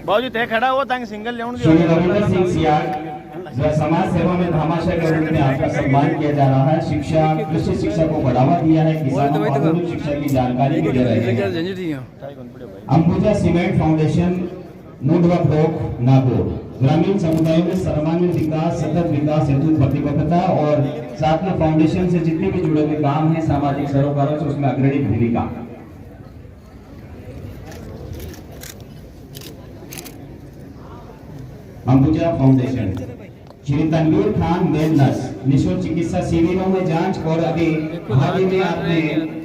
बाबूजी तय खड़ा हुआ ताकि सिंगल लेउन श्री रविंद्र सिंह सियार, समाज सेवा में धामाशा के रूप में आपका सम्मान किया जा रहा है। शिक्षा, कृषि शिक्षा को बढ़ावा दिया है, किसानों को आधुनिक शिक्षा की जानकारी भी दे रहे हैं। Ambuja cement foundation, Mundhwa block Nagaur, ग्रामीण समुदायों में सर्वांगीण विकास, सतत विकास हेतु प्रतिबद्धता और साथ में फाउंडेशन से जितने भी जुड़े हुए काम है सामाजिक सरोकारों से उसमें अग्रणी भूमिका। Ambuja foundation, Shri Tanveer Khan male nurse, निःशुल्क चिकित्सा शिविरों में जांच और अभी हाल ही में आपने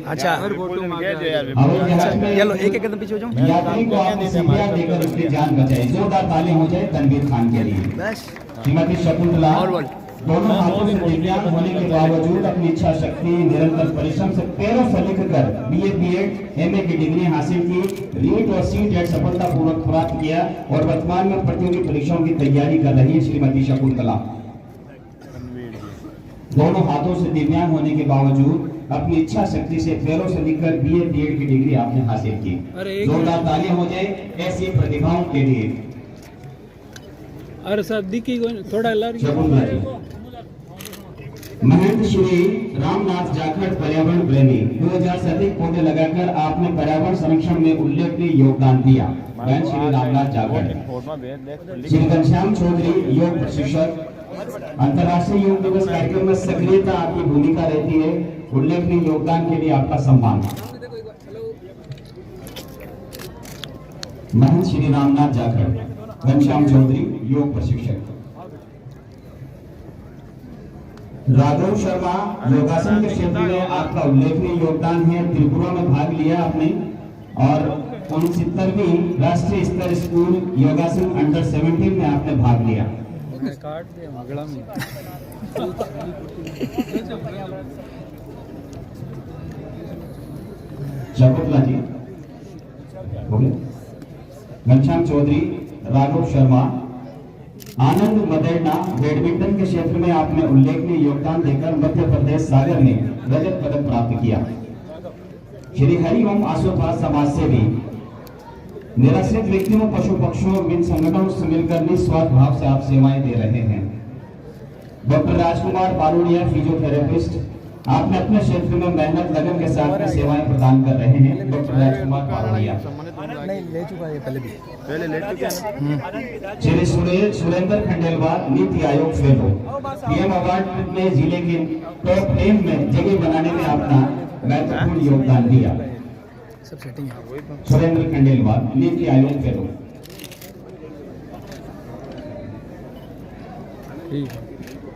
हवाई जहाज में एक कदम पीछे हो जाओ, यात्री को आपने CPR देकर उसकी जान बचाई। जोरदार ताली हो जाए तनवीर खान के लिए। श्रीमती शकुंतला, दोनों हाथों से दिव्यांग होने के बावजूद अपनी इच्छा शक्ति, निरंतर परिश्रम से पैरों से लिखकर BA BEd MA की डिग्री हासिल की, रीट और CTET सफलतापूर्वक प्राप्त किया और वर्तमान में प्रतियोगी परीक्षाओं की तैयारी कर रही है श्रीमती शकुंतला। दोनों हाथों से दिव्यांग होने के बावजूद अपनी इच्छा शक्ति से पैरों से लिखकर BA BEd की डिग्री आपने हासिल की। जोरदार तालियां हो जाए ऐसी प्रतिभाओं के लिए। अरे सर दिखी थोड़ा महंत श्री रामनाथ जाखड़, पर्यावरण प्रेमी, 2000 से अधिक पौधे लगाकर आपने पर्यावरण संरक्षण में उल्लेखनीय योगदान दिया। महंत श्री रामनाथ जाखड़। श्री घनश्याम चौधरी, योग प्रशिक्षक, अंतर्राष्ट्रीय योग दिवस कार्यक्रम में सक्रियता आपकी भूमिका रहती है, उल्लेखनीय योगदान के लिए आपका सम्मान। महंत श्री रामनाथ जाखड़, घनश्याम चौधरी, योग प्रशिक्षक। राघव शर्मा, योगासन के क्षेत्र में आपका उल्लेखनीय योगदान है, त्रिपुरा में भाग लिया आपने और 69वीं राष्ट्रीय स्तर स्कूल योगासन अंडर 17 में आपने भाग लिया। शकुंतला जी, घनश्याम चौधरी, राघव शर्मा। आनंद मदेरना, बैडमिंटन के क्षेत्र में आपने उल्लेखनीय योगदान देकर मध्य प्रदेश सागर में रजत पदक प्राप्त किया। श्री हरिओम आशुपास, समाज सेवी, निराश्रित व्यक्तियों, पशु पक्षियों और विभिन्न संगठनों से मिलकर निस्वार्थ भाव से आप सेवाएं दे रहे हैं। डॉक्टर राजकुमार बारोड़िया, फिजियोथेरेपिस्ट, आपने अपने क्षेत्र में मेहनत लगन के साथ में सेवाएं प्रदान कर रहे हैं। डॉक्टर राजकुमार बारोड़िया नहीं ले चुका है, पहले ले चुके हैं। Shri Surendra Khandelwal, NITI Aayog fellow, PM award में जिले के टॉप 10 में जगह बनाने में अपना महत्वपूर्ण योगदान दिया। सब सेटिंग है। सुरेंद्र खंडेलवाल, नीति आयोग फेलो।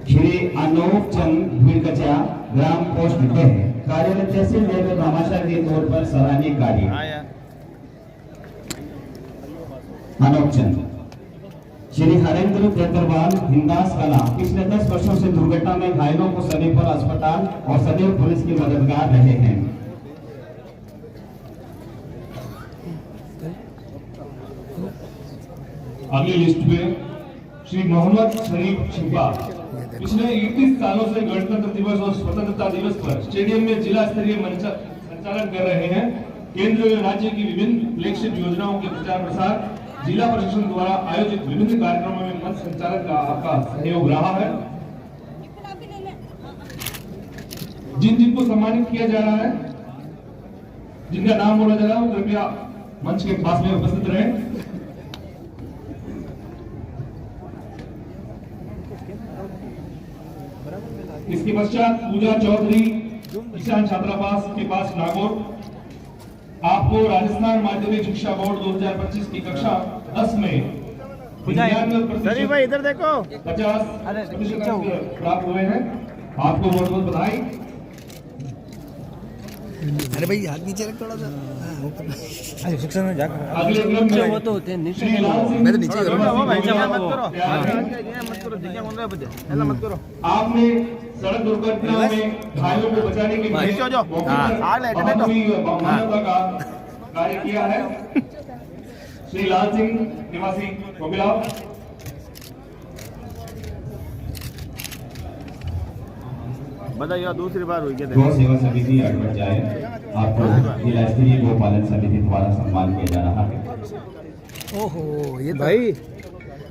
श्री अनूप चंद भीड़कचा, ग्राम पोस्ट डेह, कार्यरत तहसील में भामाशाह के तौर पर सराहनीय कार्य। अनूप चंद। श्री हरेंद्र तेतरवाल, हिंदास कला, पिछले 10 वर्षों से दुर्घटना में घायलों को सदैव अस्पताल और सदैव पुलिस की मददगार रहे हैं। अगली लिस्ट में श्री मोहम्मद शरीफ छिपा, पिछले 31 सालों से गणतंत्र दिवस और स्वतंत्रता दिवस पर स्टेडियम में जिला स्तरीय संचालन कर रहे हैं। केंद्र और राज्य की विभिन्न फ्लैगशिप योजनाओं के प्रचार प्रसार, जिला प्रशासन द्वारा आयोजित विभिन्न कार्यक्रमों में मंच संचालन का आपका सहयोग रहा है। जिनको सम्मानित किया जा रहा है, जिनका नाम बोला जा रहा है, कृपया मंच के पास में उपस्थित रहें। इसके पश्चात पूजा चौधरी, किसान छात्रावास के पास नागौर, आपको राजस्थान माध्यमिक शिक्षा बोर्ड 2025 की कक्षा 10 में 99% भाई इधर देखो, 50% अंक प्राप्त हुए हैं। आपको बहुत बहुत बधाई। अरे भाई हाथ नीचे रख थोड़ा सा। शिक्षण में जाकर अगले क्रम में वो तो होते हैं नीचे, श्री लाल सिंह मैं तो नीचे करूंगा। वो भाई तैयार मत करो, हैं। मत करो, दिखा कौन रहा है बजे, ऐसा मत करो। आपने सड़क दुर्घटना में घायलों को बचाने के लिए नीचे हो जाओ। हाँ, ले, मानवता का कार्य किया है। श्री लाल सिंह निवासी कोकिलाव। बताइए दूसरी बार हुई क्या? गौ सेवा समिति अडवट जाए, आपको जिला स्तरीय गोपालन समिति द्वारा सम्मान किया जा रहा है। ओहो, ये भाई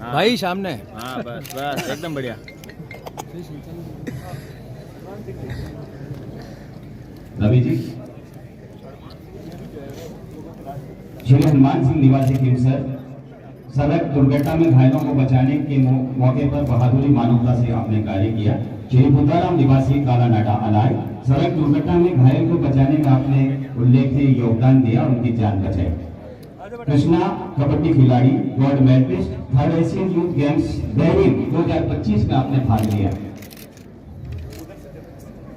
भाई सामने। हाँ बस बस एकदम बढ़िया। रवि जी। श्री हनुमान सिंह निवासी किमसर, सड़क दुर्घटना में घायलों को बचाने के मौके पर बहादुरी मानवता से आपने कार्य किया। श्री बुद्धाराम निवासी कालानाडा अलाय, सड़क दुर्घटना में घायल को बचाने में आपने उल्लेखनीय योगदान दिया और उनकी जान बचाई। कृष्णा, कबड्डी खिलाड़ी, gold medalist, 3rd Asian youth games Bahrain 2025 में आपने भाग लिया।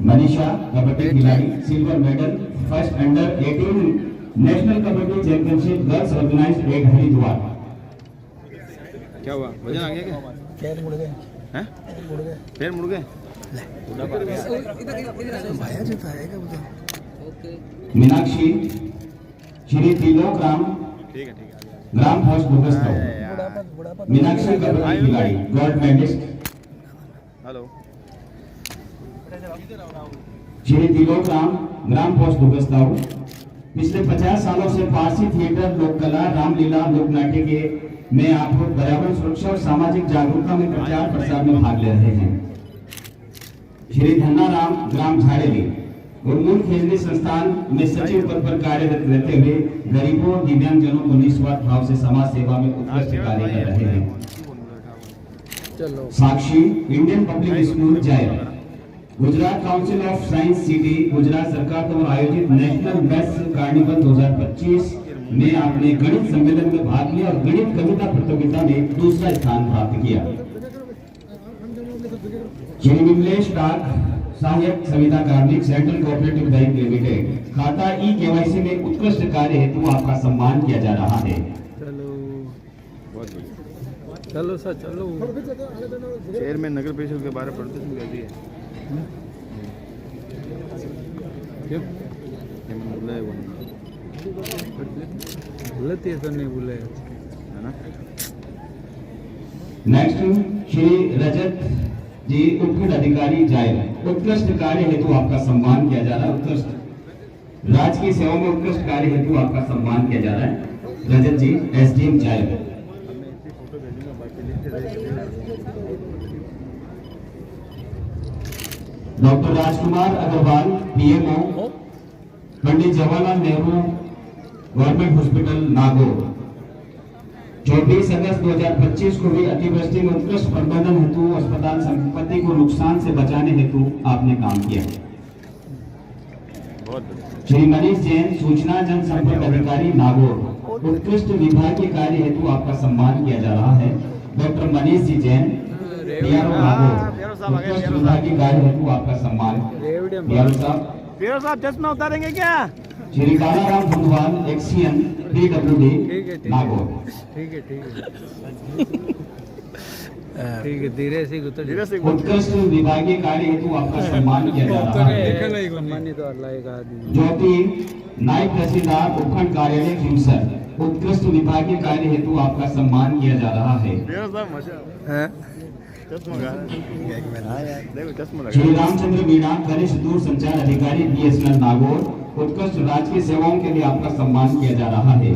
मनीषा, कबड्डी खिलाड़ी, silver medal, first under 18 national kabaddi championship girls organised at Haridwar. क्या हुआ, वजन आ गया क्या? पैर मुड़ गए हैं? पैर मुड़ गए। मीनाक्षी, श्री त्रिलोक राम, ठीक है ठीक है। ग्राम पोस्ट बुकस्ताव। मीनाक्षी कबड्डी खिलाड़ी, gold medalist. Hello. Shri Trilok Ram, ग्राम पोस्ट बुकस्ताव, पिछले 50 सालों से फारसी थिएटर, लोक कला, रामलीला, लोक नाट्य के में आप पर्यावरण सुरक्षा और सामाजिक जागरूकता में प्रचार प्रसार में भाग ले रहे हैं। श्री धन्नाराम, ग्राम झाड़ेली, उन्मूल खेलने संस्थान में सचिव पद पर कार्यरत रहते हुए गरीबों और दिव्यांगजनों को निस्वार्थ भाव से समाज सेवा में उत्कृष्ट कार्य कर रहे हैं। Sakshi, Indian public school Jair, Gujarat council of science city, Gujarat सरकार द्वारा आयोजित नेशनल मैथ्स कार्निवल 2025 में आपने गणित सम्मेलन में भाग लिया और गणित कविता प्रतियोगिता में दूसरा स्थान प्राप्त किया। श्री विमलेश डाक, सहायक संविदा कार्मिक, सेंट्रल कोऑपरेटिव बैंक लिमिटेड, खाता ई-केवाईसी में उत्कृष्ट कार्य हेतु आपका सम्मान किया जा रहा है। चलो सर चलो। चेयरमैन नगर परिषद के बारे में प्रदर्शन कर दिए। क्यों? बुलाए बुलाते तो नहीं बुलाए है ना। नेक्स्ट श्री रजत जी, उत्कृष्ट अधिकारी जायर, उत्कृष्ट कार्य हेतु आपका सम्मान किया जा रहा है। उत्कृष्ट राजकीय सेवा में उत्कृष्ट कार्य हेतु आपका सम्मान किया जा रहा है। रजत जी, SDM चाइल्ड। डॉक्टर राजकुमार Agarwal, PMO, Pandit Jawaharlal Nehru government hospital Nagaur. 24 अगस्त 2025 को भी अतिवृष्टि में उत्कृष्ट प्रबंधन हेतु अस्पताल संपत्ति को नुकसान से बचाने हेतु आपने काम किया। श्री मनीष जैन, सूचना जनसंपर्क अधिकारी नागौर, उत्कृष्ट विभागीय कार्य हेतु आपका सम्मान किया जा रहा है। डॉक्टर मनीष जी जैन, PRO नागौर, उत्कृष्ट विभागीय कार्य हेतु आपका सम्मान। PRO साहब चश्मा उतारेंगे क्या? Shri Kalaram भंगवाल, XCN, PWD Nagaur. ठीक है, धीरे से उत्कृष्ट विभागीय कार्य हेतु आपका सम्मान किया जा रहा है। सम्मानित आदमी ज्योति नायब तहसीलदार उपखंड कार्यालय खिमसर, उत्कृष्ट विभागीय कार्य हेतु आपका सम्मान किया जा रहा है। श्री रामचंद्र मीणा, वरिष्ठ दूर संचार अधिकारी, BSNL नागौर, उत्कृष्ट राजकीय सेवाओं के लिए आपका सम्मान किया जा रहा है।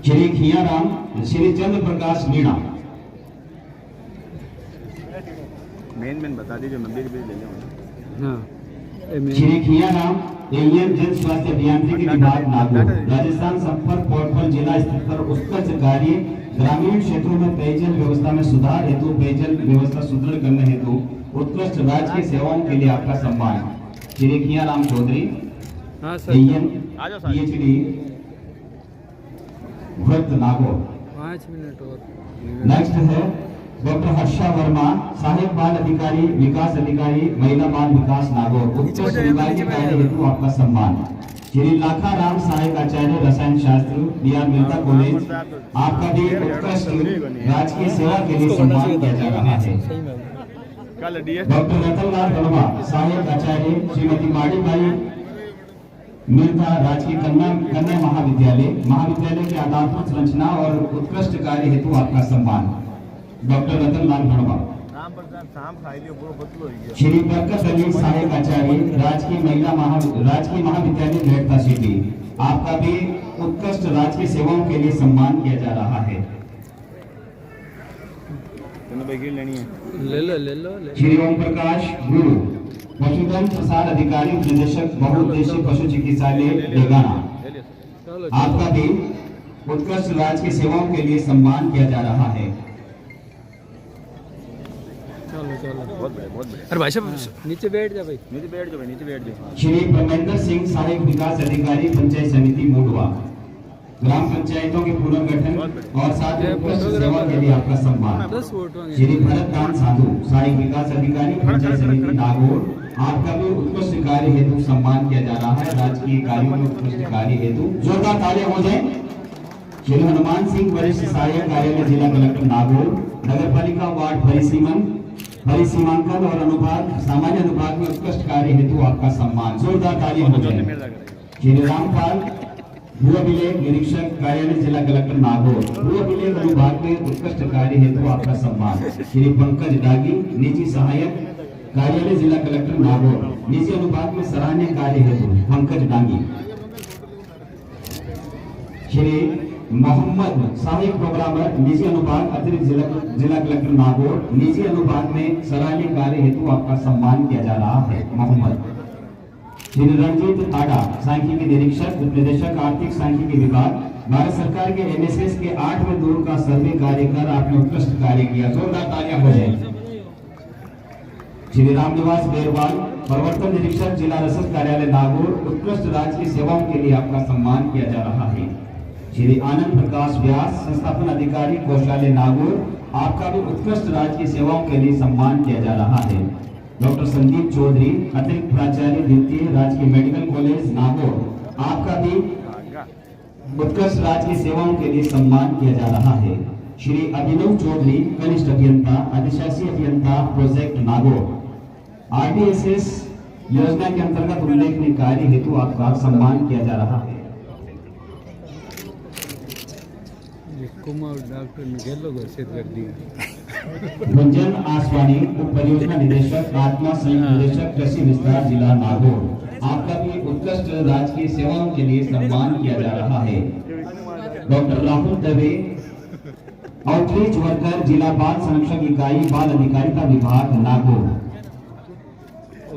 श्री खियाराम, श्री चंद्र प्रकाश मीणा, मेन बता दीजिए, मंदिर भी ले लो। श्री खियाराम, AEM जन स्वास्थ्य अभियांत्रिकी विभाग नागौर, राजस्थान संपर्क पोर्टल जिला स्तर पर उत्कृष्ट कार्य, ग्रामीण क्षेत्रों में पेयजल व्यवस्था में सुधार हेतु पेयजल व्यवस्था सुदृढ़ करने हेतु उत्कृष्ट राजकीय सेवाओं के लिए आपका सम्मान। श्री खियाराम चौधरी, AEM PhD व्रत नागौर। 5 मिनट और। नेक्स्ट है डॉक्टर हर्षा वर्मा, सहायक बाल अधिकारी, विकास अधिकारी, महिला बाल विकास नागौर, उत्कृष्ट विभागीय कार्य हेतु आपका सम्मान। श्री लाखा राम, सहायक आचार्य रसायन शास्त्र, BR मेहता कॉलेज, आपका भी उत्कृष्ट राजकीय सेवा के लिए सम्मान किया जा रहा है। डॉक्टर रतनलाल वर्मा, सहायक आचार्य, श्रीमती माड़ीबाई मेहता, राजकीय कन्या महाविद्यालय के आधारभूत संरचना और उत्कृष्ट कार्य हेतु आपका सम्मान। डॉक्टर रतनलाल वर्मा। श्री बरकत अली, सहायक आचार्य, राजकीय महाविद्यालय मेहता सिटी, आपका भी उत्कृष्ट राजकीय सेवाओं के लिए सम्मान किया जा रहा है। ले लो। श्री ओम प्रकाश गुरु, पशुधन प्रसार अधिकारी, निदेशक, बहुउद्देशीय पशु चिकित्सालय लेगाना, आपका भी उत्कृष्ट राजकीय सेवाओं के लिए सम्मान किया जा रहा है। चलो। अरे भाई साहब नीचे बैठ जा भाई, नीचे बैठ जा। श्री परमेंद्र सिंह, सहायक विकास अधिकारी, पंचायत समिति मोडवा, ग्राम पंचायतों के पुनर्गठन और साथ ही उत्कृष्ट सेवा के लिए आपका सम्मान। 10 वोट होंगे। श्री भरत दान साधु, सहायक विकास अधिकारी, पंचायत समिति नागौर, आपका भी उत्कृष्ट कार्य हेतु सम्मान किया जा रहा है। राजकीय कार्यों में उत्कृष्ट कार्य हेतु जोरदार तालियां हो जाए। श्री हनुमान सिंह, वरिष्ठ सहायक कार्यालय, जिला कलेक्टर नागौर, नगर पालिका वार्ड परिसीमांकन और अनुभाग, सामान्य अनुभाग में उत्कृष्ट कार्य हेतु आपका सम्मान। जोरदार तालियां हो जाए। श्री रामपाल, भू अभिलेख निरीक्षक कार्यालय, जिला कलेक्टर नागौर, भू अभिलेख अनुभाग में उत्कृष्ट कार्य हेतु आपका सम्मान। श्री पंकज डागी, निजी सहायक कार्यालय, जिला कलेक्टर नागौर, निजी अनुभाग में सराहनीय कार्य हेतु पंकज डांगी। श्री मोहम्मद, सहायक प्रोग्रामर, निजी अनुभाग, अतिरिक्त जिला कलेक्टर नागौर, निजी अनुभाग में सराहनीय कार्य हेतु आपका सम्मान किया जा रहा है। मोहम्मद। श्री रंजीत आडा, सांख्यिकी निरीक्षक, उप निदेशक, आर्थिक सांख्यिकी विभाग, भारत सरकार के NSS के 8वें दौर का सर्वे कार्य कर आपने उत्कृष्ट कार्य किया। जोरदार तालियां हो जाए। श्री रामनिवास बेरवाल, प्रवर्तन निरीक्षक, जिला रसद कार्यालय नागौर, उत्कृष्ट राजकीय सेवाओं के लिए आपका सम्मान किया जा रहा है। श्री आनंद प्रकाश व्यास, संस्थापन अधिकारी, कोषालय नागौर, आपका भी उत्कृष्ट राजकीय सेवाओं के लिए सम्मान किया जा रहा है। डॉक्टर संदीप चौधरी, अतिरिक्त प्राचार्य, द्वितीय राजकीय मेडिकल कॉलेज नागौर, आपका भी उत्कृष्ट राजकीय सेवाओं के लिए सम्मान किया जा रहा है। श्री अभिनव चौधरी, कनिष्ठ अभियंता, अधिशासी अभियंता, प्रोजेक्ट नागौर, RDSS योजना के अंतर्गत उल्लेखनीय कार्य हेतु आपका सम्मान किया जा रहा है। कुमार डॉक्टर ने घोषित कर दिया। रंजन आसवानी, उप परियोजना निदेशक, आत्मा संयुक्त निदेशक, कृषि विस्तार, जिला नागौर, आपका भी उत्कृष्ट राजकीय सेवाओं के लिए सम्मान किया जा रहा है। Doctor Rahul Dave, outreach worker, जिला बाल संरक्षक इकाई, बाल अधिकारिता विभाग, नागौर।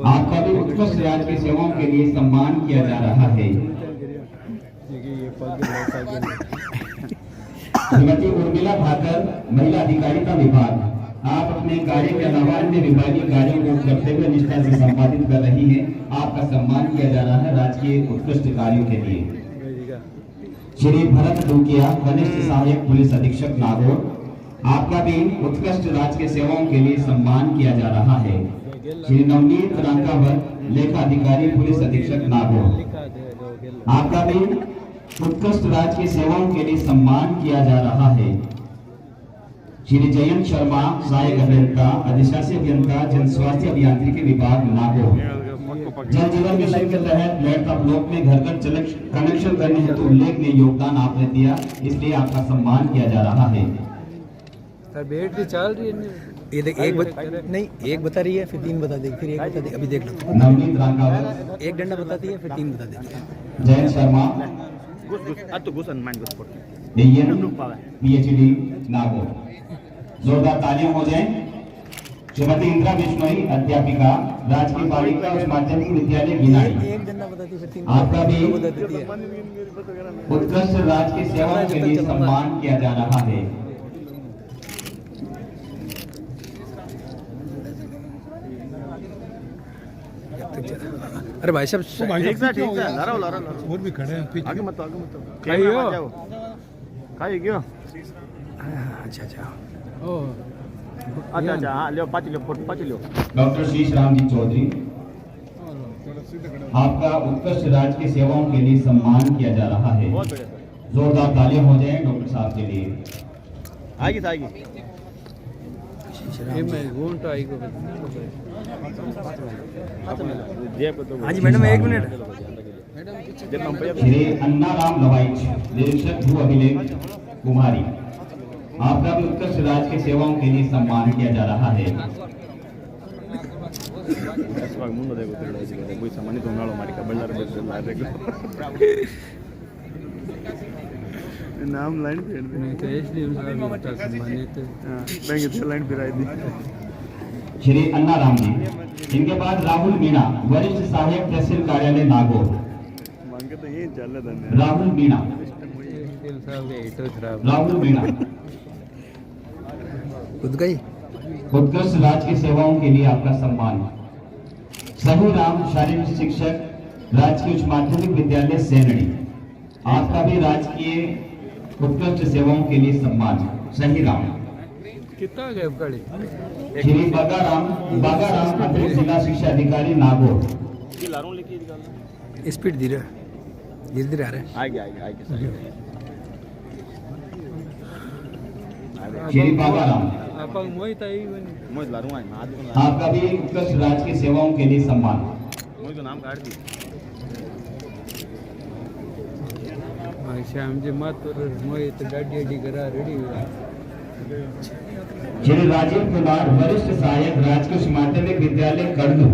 आपका भी उत्कृष्ट राजकीय सेवाओं के लिए सम्मान किया जा रहा है। श्रीमती उर्मिला ठाकर, महिला अधिकारिता विभाग, आप अपने कार्य के अलावा अन्य विभागीय कार्यों को कर्तव्य निष्ठा से संपादित कर रही हैं। आपका सम्मान किया जा रहा है राजकीय उत्कृष्ट कार्यों के लिए। श्री भरत डूकिया, कनिष्ठ सहायक पुलिस अधीक्षक, नागौर। आपका भी उत्कृष्ट राजकीय सेवाओं के लिए सम्मान किया जा रहा है। श्री नवनीत रांकावत, लेखा अधिकारी, पुलिस अधीक्षक, नागौर। आपका भी उत्कृष्ट राजकीय सेवाओं के लिए सम्मान किया जा रहा है। श्री जयंत शर्मा, सहायक अभियंता, अधिशासी अभियंता, जन स्वास्थ्य अभियांत्रिकी विभाग, नागौर। जल जीवन मिशन के तहत लैपटॉप ब्लॉक में घर घर कनेक्शन करने हेतु उल्लेखनीय योगदान आपने दिया, इसलिए आपका सम्मान किया जा रहा है। बैटरी चल रही है, ये देख एक बता रही है, फिर 3 बता देगी, फिर 1 बता देगी। अभी देख लो। नवनीत रांकावत, 1 डंडा बताती है, फिर 3 बता देती है। जयंत शर्मा, पीएचडी, नागौर। जोरदार तालियां हो जाएं। श्रीमती इंदिरा बिश्नोई, अध्यापिका, राजकीय बालिका उच्च माध्यमिक विद्यालय, गिनाई। 1 डंडा बताती है, फिर 3 आपका भी बता देती है। उत्कृष्ट राजकीय सेवाओं के लिए सम्मान किया जा रहा है। अरे भाई साहब, ठीक है, ला रहा और भी खड़े हैं पीछे। आगे मत खाई क्यों? अच्छा ओ अच्छा हाँ लो, पाँच लो। डॉक्टर शीश राम जी चौधरी, आपका उत्कृष्ट राजकीय सेवाओं के लिए सम्मान किया जा रहा है। जोरदार तालियां हो जाएं डॉक्टर साहब के लिए। आएगी हाँ जी मैडम, 1 मिनट। श्री अन्ना राम लवाइच, निरीक्षक भू अभिलेख, कुमारी। आपका भी उत्कृष्ट राजकीय सेवाओं के लिए सम्मान किया जा रहा है। नाम लाइन पे लाइन पे आई थी। श्री अन्ना राम जी, इनके बाद राहुल मीणा, वरिष्ठ सहायक तहसील कार्यालय, नागौर। मांगे तो यही चल रहा। राहुल मीणा, खुद गई। उत्कृष्ट राजकीय सेवाओं के लिए आपका सम्मान। सही राम, शारीरिक शिक्षक, राजकीय उच्च माध्यमिक विद्यालय, सेनड़ी। आपका भी राजकीय उत्कृष्ट सेवाओं के लिए सम्मान। सही राम। कितना गए गाड़ी? श्री बागाराम, अतिरिक्त जिला शिक्षा अधिकारी, नागौर। स्पीड धीरे आ रहा है। आएगी। श्री बागाराम, आपका भी उत्कृष्ट राजकीय सेवाओं के लिए सम्मान। नाम काट दी। श्याम जी मत मोहित गाड़ी करा रेडी। श्री राजीव कुमार, वरिष्ठ सहायक, राजकीय उच्च माध्यमिक विद्यालय, कर्नूल।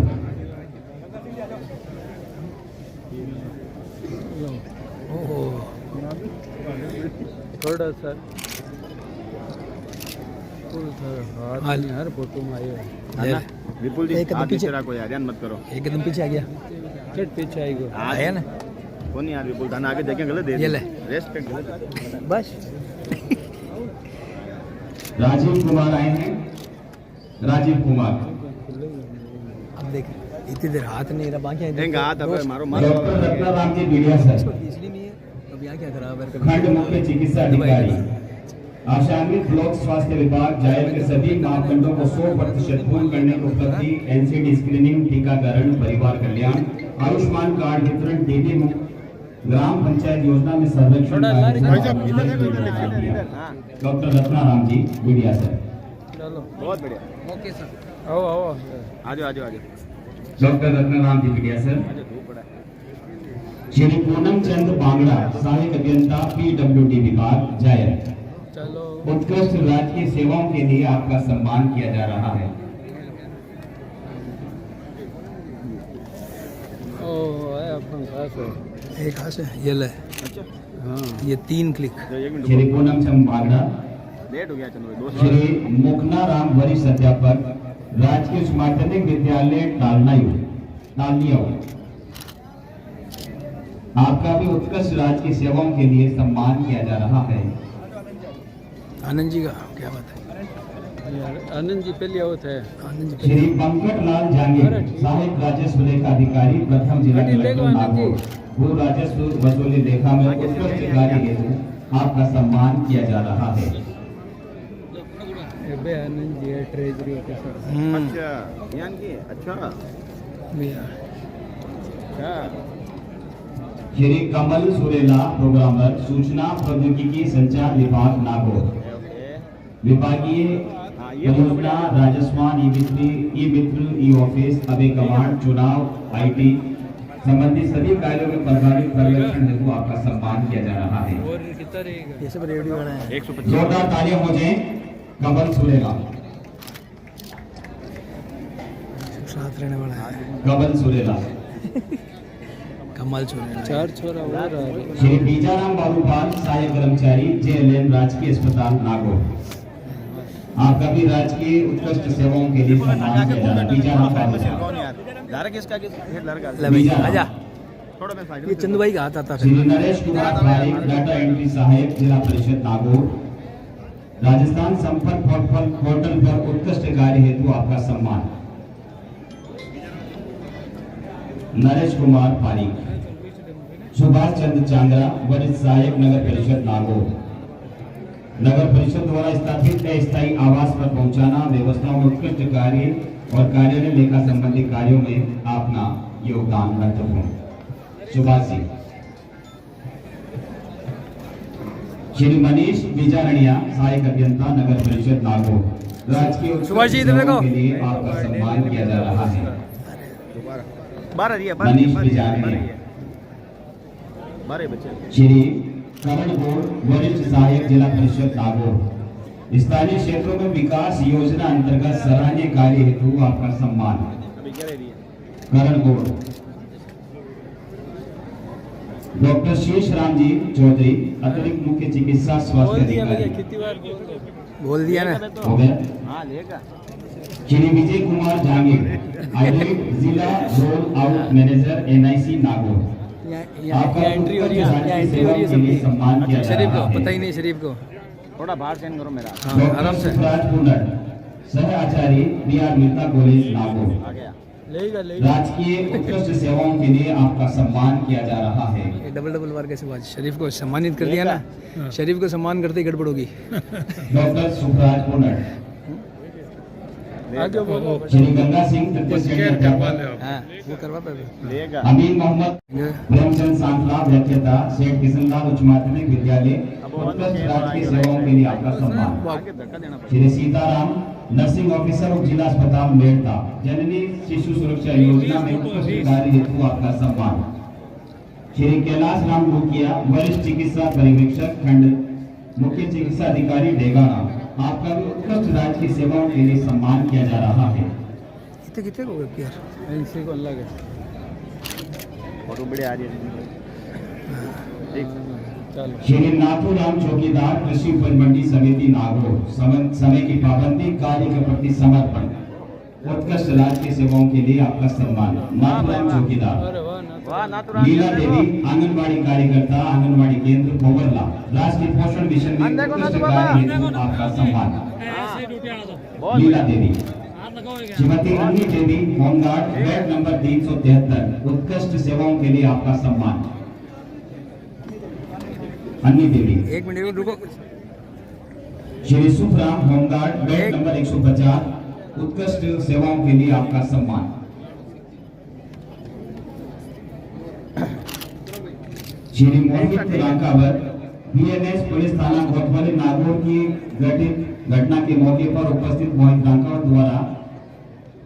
थोड़ा सा हर फोटो में आया विपुल जी, आप पीछे रखो यार, ध्यान मत करो। एकदम पीछे आ गया। चट पीछे आएगा। आया ना? कौन यार विपुल, थाना आगे देखें गलत दे। ये ले। रेस्पेक्ट बस। राजीव कुमार आए हैं। राजीव कुमार, अब देख, इतनी देर हाथ नहीं रहा, बाकी हाथ मारो डॉक्टर रत्नाराम जी मीडिया सर, इसलिए नहीं है। अब यहाँ क्या खराब है? खंड मुख्य चिकित्सा अधिकारी, आशान्वित ब्लॉक स्वास्थ्य विभाग, जायज के सभी मापदंडों को 100% पूर्ण करने को उपलब्धि, एनसीडी स्क्रीनिंग, टीकाकरण, परिवार कल्याण, आयुष्मान कार्ड वितरण, टीबी मुक्त, ग्राम पंचायत योजना में सर्वेक्षण। डॉक्टर रत्नाराम जी मीडिया सर। बहुत बढ़िया। Okay sir. आओ आ जाओ। डॉक्टर रत्नाराम जी मीडिया सर। श्री पूनम चंद बांगड़ा, सहायक अभियंता, पीडब्ल्यूडी विभाग, जायज। चलो। उत्कृष्ट राजकीय सेवाओं के लिए आपका सम्मान किया जा रहा है। ओ एक हाथ से ये ले। ये 3 क्लिक। श्री पूनम चंद बागड़ा, लेट हो गया चलो श्री मुखना राम वरिष्ठ अध्यापक, राजकीय उच्च माध्यमिक विद्यालय टालनिया, आपका भी उत्कृष्ट राजकीय सेवाओं के लिए सम्मान किया जा रहा है। आनंद जी का क्या बात है? आनंद जी पहले होता है। आनंद जी श्री पंकज लाल जांगीर, सहायक राजस्व लेखा अधिकारी, प्रथम जिला कलेक्टर नागौर, भू राजस्व वसूली लेखा में उत्कृष्ट कार्य हेतु आपका सम्मान किया जा रहा है। Anand ji treasury officer. अच्छा यान की अच्छा श्री कमल सुरेला, प्रोग्रामर, सूचना प्रौद्योगिकी संचार विभाग नागौर, विभागीय परियोजना राजस्वान, ई मित्र, ई ऑफिस, अभी कमांड, चुनाव, आईटी संबंधी सभी कार्यों में प्रभावी पर्यवेक्षण हेतु आपका सम्मान किया जा रहा है। ये सब रेडियो वाला है। जोरदार तालियां हो जाए कमल सुरेला, साथ रहने वाला है कमल सुरेला। कमाल छोरे। 4 छोरा और श्री बीजाराम बाबूपाल, सहायक कर्मचारी, JLN राजकीय अस्पताल नागौर, आपका भी राजकीय उत्कृष्ट सेवाओं के लिए सम्मान किया जा रहा है। बीजाराम बाबूपाल, आजा। ये चंदू भाई का हाथ आता श्री नरेश कुमार पारिक, डाटा एंट्री सहायक, जिला परिषद नागौर, राजस्थान संपर्क पोर्टल पर उत्कृष्ट कार्य हेतु आपका सम्मान। नरेश कुमार पारिक। सुभाष चंद्र चांद्रा, वरिष्ठ सहायक, नगर परिषद नागौर, नगर परिषद द्वारा स्थापित अस्थायी आवास पर पहुंचाना, व्यवस्थाओं में उत्कृष्ट कार्य और कार्यालय लेखा संबंधी कार्यों में अपना योगदान महत्वपूर्ण। सुभाष जी। श्री मनीष बिजारणिया, सहायक अभियंता, नगर परिषद नागौर, राजकीय सुभाष जी, इधर देखो। के लिए आपका सम्मान किया जा रहा है। बारह मनीष बिजारणिया। श्री करण गौड़, वरिष्ठ सहायक, जिला परिषद नागौर, स्थानीय क्षेत्रों में विकास योजना अंतर्गत सराहनीय कार्य हेतु आपका सम्मान। करण गौड़। डॉक्टर शेष राम जी चौधरी, अतिरिक्त मुख्य चिकित्सा स्वास्थ्य अधिकारी, बोल दिया ना। हो गया। श्री विजय कुमार जहांगीर, आयुक्त, जिला roll out manager, NIC Nagaur, आपका एंट्री हो रही है, एंट्री हो रही है सबके लिए सम्मान किया जा शरीफ रहा को है। पता ही नहीं शरीफ को। थोड़ा बाहर सेंड करो मेरा। हाँ, आराम से राजपुनर, सह आचार्य, BR मित्ता कॉलेज नागौर, आ गया राजकीय उत्कृष्ट सेवाओं के लिए आपका सम्मान किया जा रहा है। ये डबल बार कैसे बात। शरीफ को सम्मानित कर दिया ना। शरीफ को सम्मान करते ही गड़बड़ होगी। डॉक्टर सुखराज पुनर, श्री गंगा सिंह, हाँ, वो करवा पाए। अमीन मोहम्मद, प्रेमचंद सांतला, व्याख्याता, सेठ किशनलाल उच्च माध्यमिक विद्यालय, उत्कृष्ट राजकीय सेवाओं के लिए आपका सम्मान। श्री सीताराम, नर्सिंग ऑफिसर, उप जिला अस्पताल मेड़ता, जननी शिशु सुरक्षा योजना में उत्कृष्ट कार्य हेतु आपका सम्मान। श्री कैलाश राम लुकिया, वरिष्ठ चिकित्सा पर्यवेक्षक, खंड मुख्य चिकित्सा अधिकारी, डेगाना, आपका भी उत्कृष्ट राजकीय सेवाओं के लिए सम्मान किया जा रहा है। कितने हो गए यार? इनसे को अलग है और बड़े आ रही है। ठीक चलो। श्री नाथूराम चौकीदार, कृषि उपज मंडी समिति नागौर, समय की पाबंदी, कार्य के प्रति समर्पण, उत्कृष्ट राजकीय सेवाओं के लिए आपका सम्मान। नाथूराम चौकीदार। लीला देवी, आंगनबाड़ी कार्यकर्ता, आंगनबाड़ी केंद्र पोवरला, राष्ट्रीय पोषण मिशन में उत्कृष्ट कार्य हेतु आपका सम्मान। लीला देवी। श्रीमती अन्नी देवी, होमगार्ड, बेड नंबर 373, उत्कृष्ट सेवाओं के लिए आपका सम्मान। अन्नी देवी। एक मिनट रुको। Shri Sukhram, home guard, bed number 150, उत्कृष्ट सेवाओं के लिए आपका सम्मान। श्री मोहित रांकावर, BNS पुलिस थाना कोतवाली नागौर की घटित घटना के मौके पर उपस्थित मोहित रांकावर द्वारा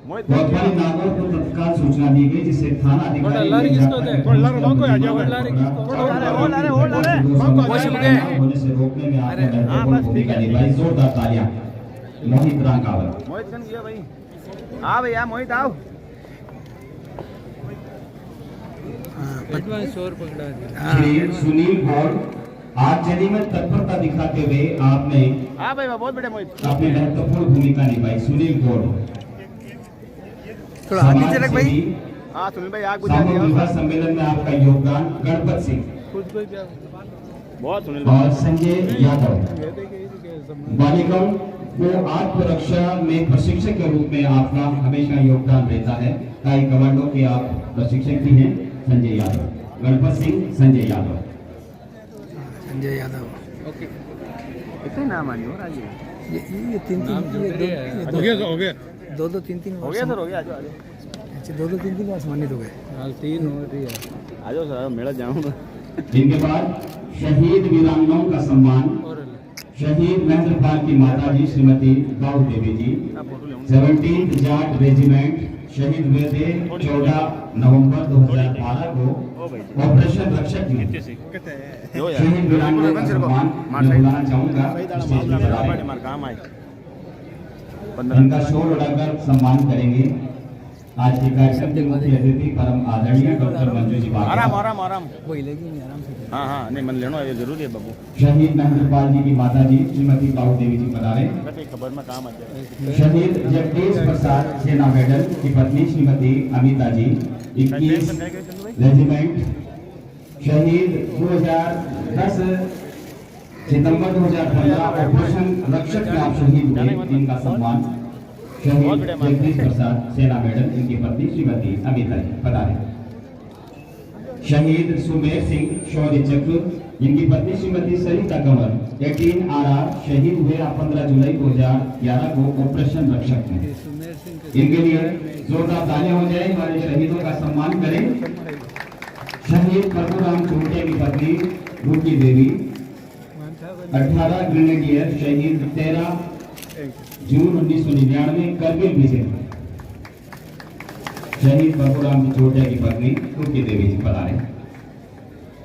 कोतवाली नागौर को तत्काल सूचना दी गई, जिससे थाना अधिकारी होने से रोकने में आपने महत्वपूर्ण भूमिका निभाई। जोरदार तालियां मोहित रांकावर। मोहित कौन गया भाई? हाँ भैया मोहित आओ। श्री सुनील गौड़ आगजनी में तत्परता दिखाते हुए आपने हाँ भाई बहुत बढ़िया मोहित। अपनी महत्वपूर्ण भूमिका निभाई। सुनील गौड़ थोड़ा आगे चले भाई। हाँ सुनील भाई आग सामूहिक बुझा विवाह सम्मेलन में आपका योगदान। गणपत सिंह बहुत सुनील और संजय यादव बालिकाओं को आत्मरक्षा में प्रशिक्षक के रूप में आपका हमेशा योगदान रहता है। ताई कमांडो के आप प्रशिक्षक भी हैं। संजय यादव, गणपत सिंह, संजय यादव। संजय यादव कितने नाम आए हो राजू? ये तीन हो गया दो तीन हो गया सर हो गया। आजो अच्छा 2-3 बार सम्मानित हो गए। 3 हो रही है। आजो सर मेला जाऊंगा। इनके बाद शहीद वीरांगनाओं का सम्मान। शहीद महेंद्रपाल की माता जी श्रीमती गौ देवी जी 17th जाट रेजिमेंट शहीद हुए थे 14 नवंबर 2012 को ऑपरेशन रक्षक में। शहीद वीरांगनाओं का सम्मान मैं बुलाना चाहूंगा। स्टेज पर आए। इनका शोर उड़ाकर सम्मान करेंगे। आज के कार्यक्रम के मुख्य अतिथि परम आदरणीय डॉक्टर मंजू जी बाबा। आराम आराम आराम। वही लेकिन आराम से। हाँ हाँ नहीं मन लेना ये जरूरी है बाबू। शहीद महेंद्रपाल जी की माता जी श्रीमती बाबू देवी जी पधारे। खबर में काम आ जाए। शहीद जगदीश प्रसाद सेना मेडल की पत्नी श्रीमती अमिता जी 21 रेजिमेंट शहीद 2010 सितंबर 2015 ऑपरेशन रक्षक में आप शहीद हुए। इनका सम्मान शहीद जगदीश प्रसाद सेना मेडल इनकी पत्नी श्रीमती अमिता जी पधारे। शहीद सुमेर सिंह शौर्य चक्र इनकी पत्नी श्रीमती सरिता कंवर 18 RR शहीद हुए 15 जुलाई 2011 को ऑपरेशन रक्षक में। इनके लिए जोरदार तालियां हो जाए। हमारे शहीदों का सम्मान करें। शहीद परशुराम चोटिया की पत्नी रूपी देवी 18 ग्रेनेडियर शहीद 13 जून 1999 करगिल विजय। शहीद परशुराम जी चोटिया की पत्नी रूपी देवी जी पधारे।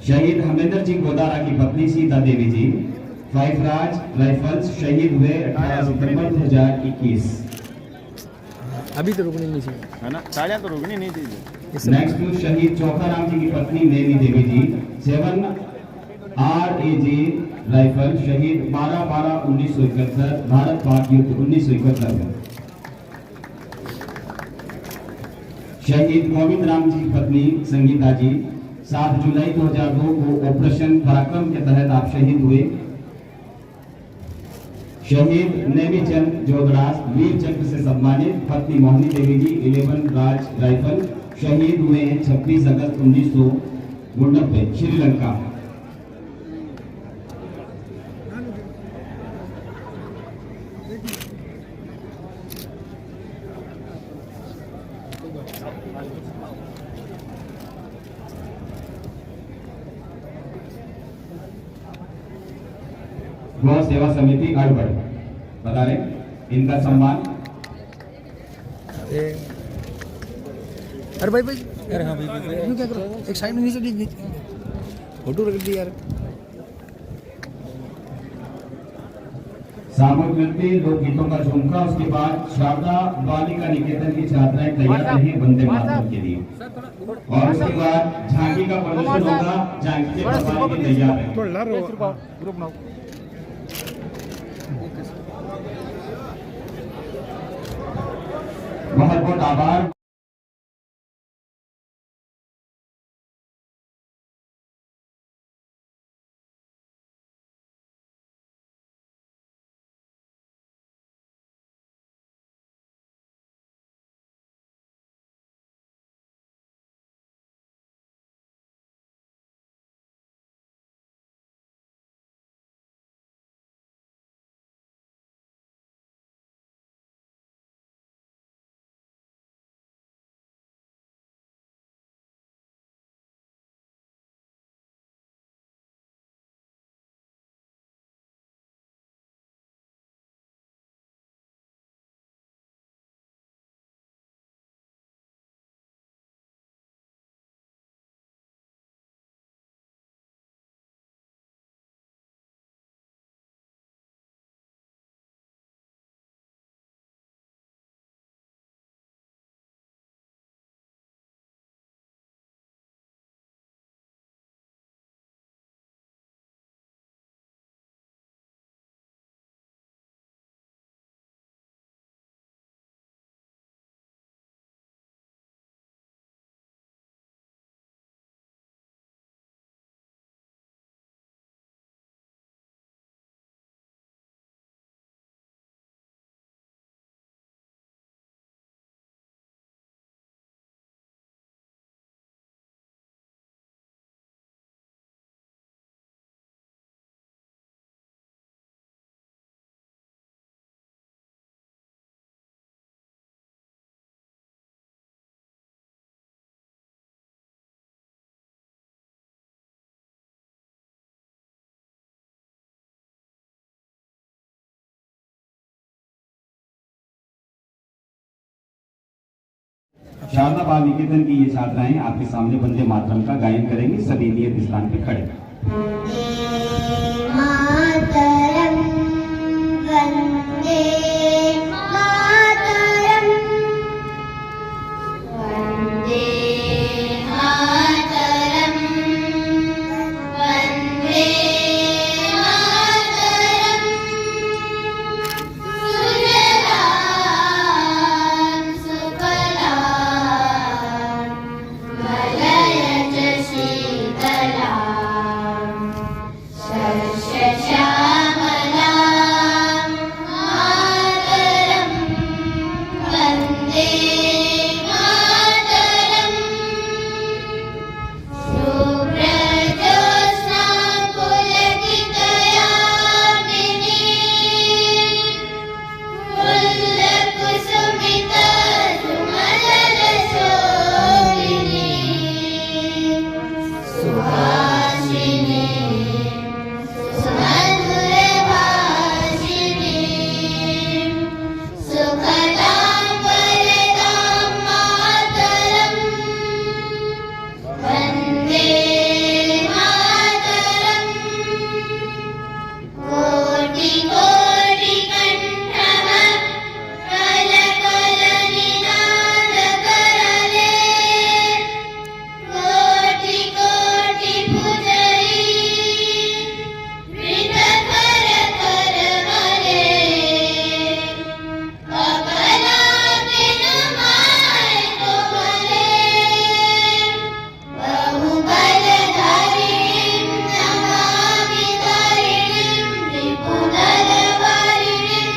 शहीद हमेंद्र जी गोदारा की पत्नी सीता देवी जी 5 राज राइफल्स शहीद हुए 18 सितंबर 2021। अभी तो रुकनी नहीं चाहिए है ना तालियां तो रुकनी नहीं चाहिए। नेक्स्ट टू शहीद चौखाराम जी की पत्नी नेमी देवी जी 7 RAG राइफल शहीद 12/12/1971 भारत पाक युद्ध 1971 में। शहीद गोविंद राम जी की पत्नी संगीता जी 7 जुलाई 2002 को ऑपरेशन पराक्रम के तहत आप शहीद हुए। शहीद नेमीचंद जोगरास वीर चक्र से सम्मानित पत्नी मोहनी देवी जी 11 राज राइफल शहीद हुए हैं 26 अगस्त 1990 श्रीलंका। गौ सेवा समिति अड़बड़ बता रहे इनका सम्मान। अरे भाई अरे हाँ भाई क्यों क्या करो एक साइड में नीचे फोटो रख दी यार। सामूहिक नृत्य लोकगीतों का झुमका। उसके बाद शारदा बालिका निकेतन की छात्राएं तैयार रही वंदे मातरम के लिए और उसके बाद झांकी का प्रदर्शन होगा। झांकी के प्रभारी तैयार है। बहुत बहुत आभार। शारदा बाल निकेतन की ये छात्राएं आपके सामने वंदे मातरम का गायन करेंगी। सभी नियत स्थान पे खड़े। मातरम वंदे मातरम वंदे मातरम वंदे मातरम सुजलां सुफलां मलयज शीतलां शस्यश्यामलां मातरं वन्दे मातरं शुभ्रज्योत्स्नां पुलकितयामिनीं फुल्लकुसुमितसुमलशोभिनीं सुहासिनीं सुमधुरभाषिणीं सुखदां वरदां मातरं वन्दे मातरं कोटिकोटिकण्ठः कलकलनिनादकरणे कोटिकोटिभुजैः वृतकरकरमले कमलामिनुमाय कोमले बहुबलधारिणीं नमामि तारिणीं त्रिपुरवारिणीं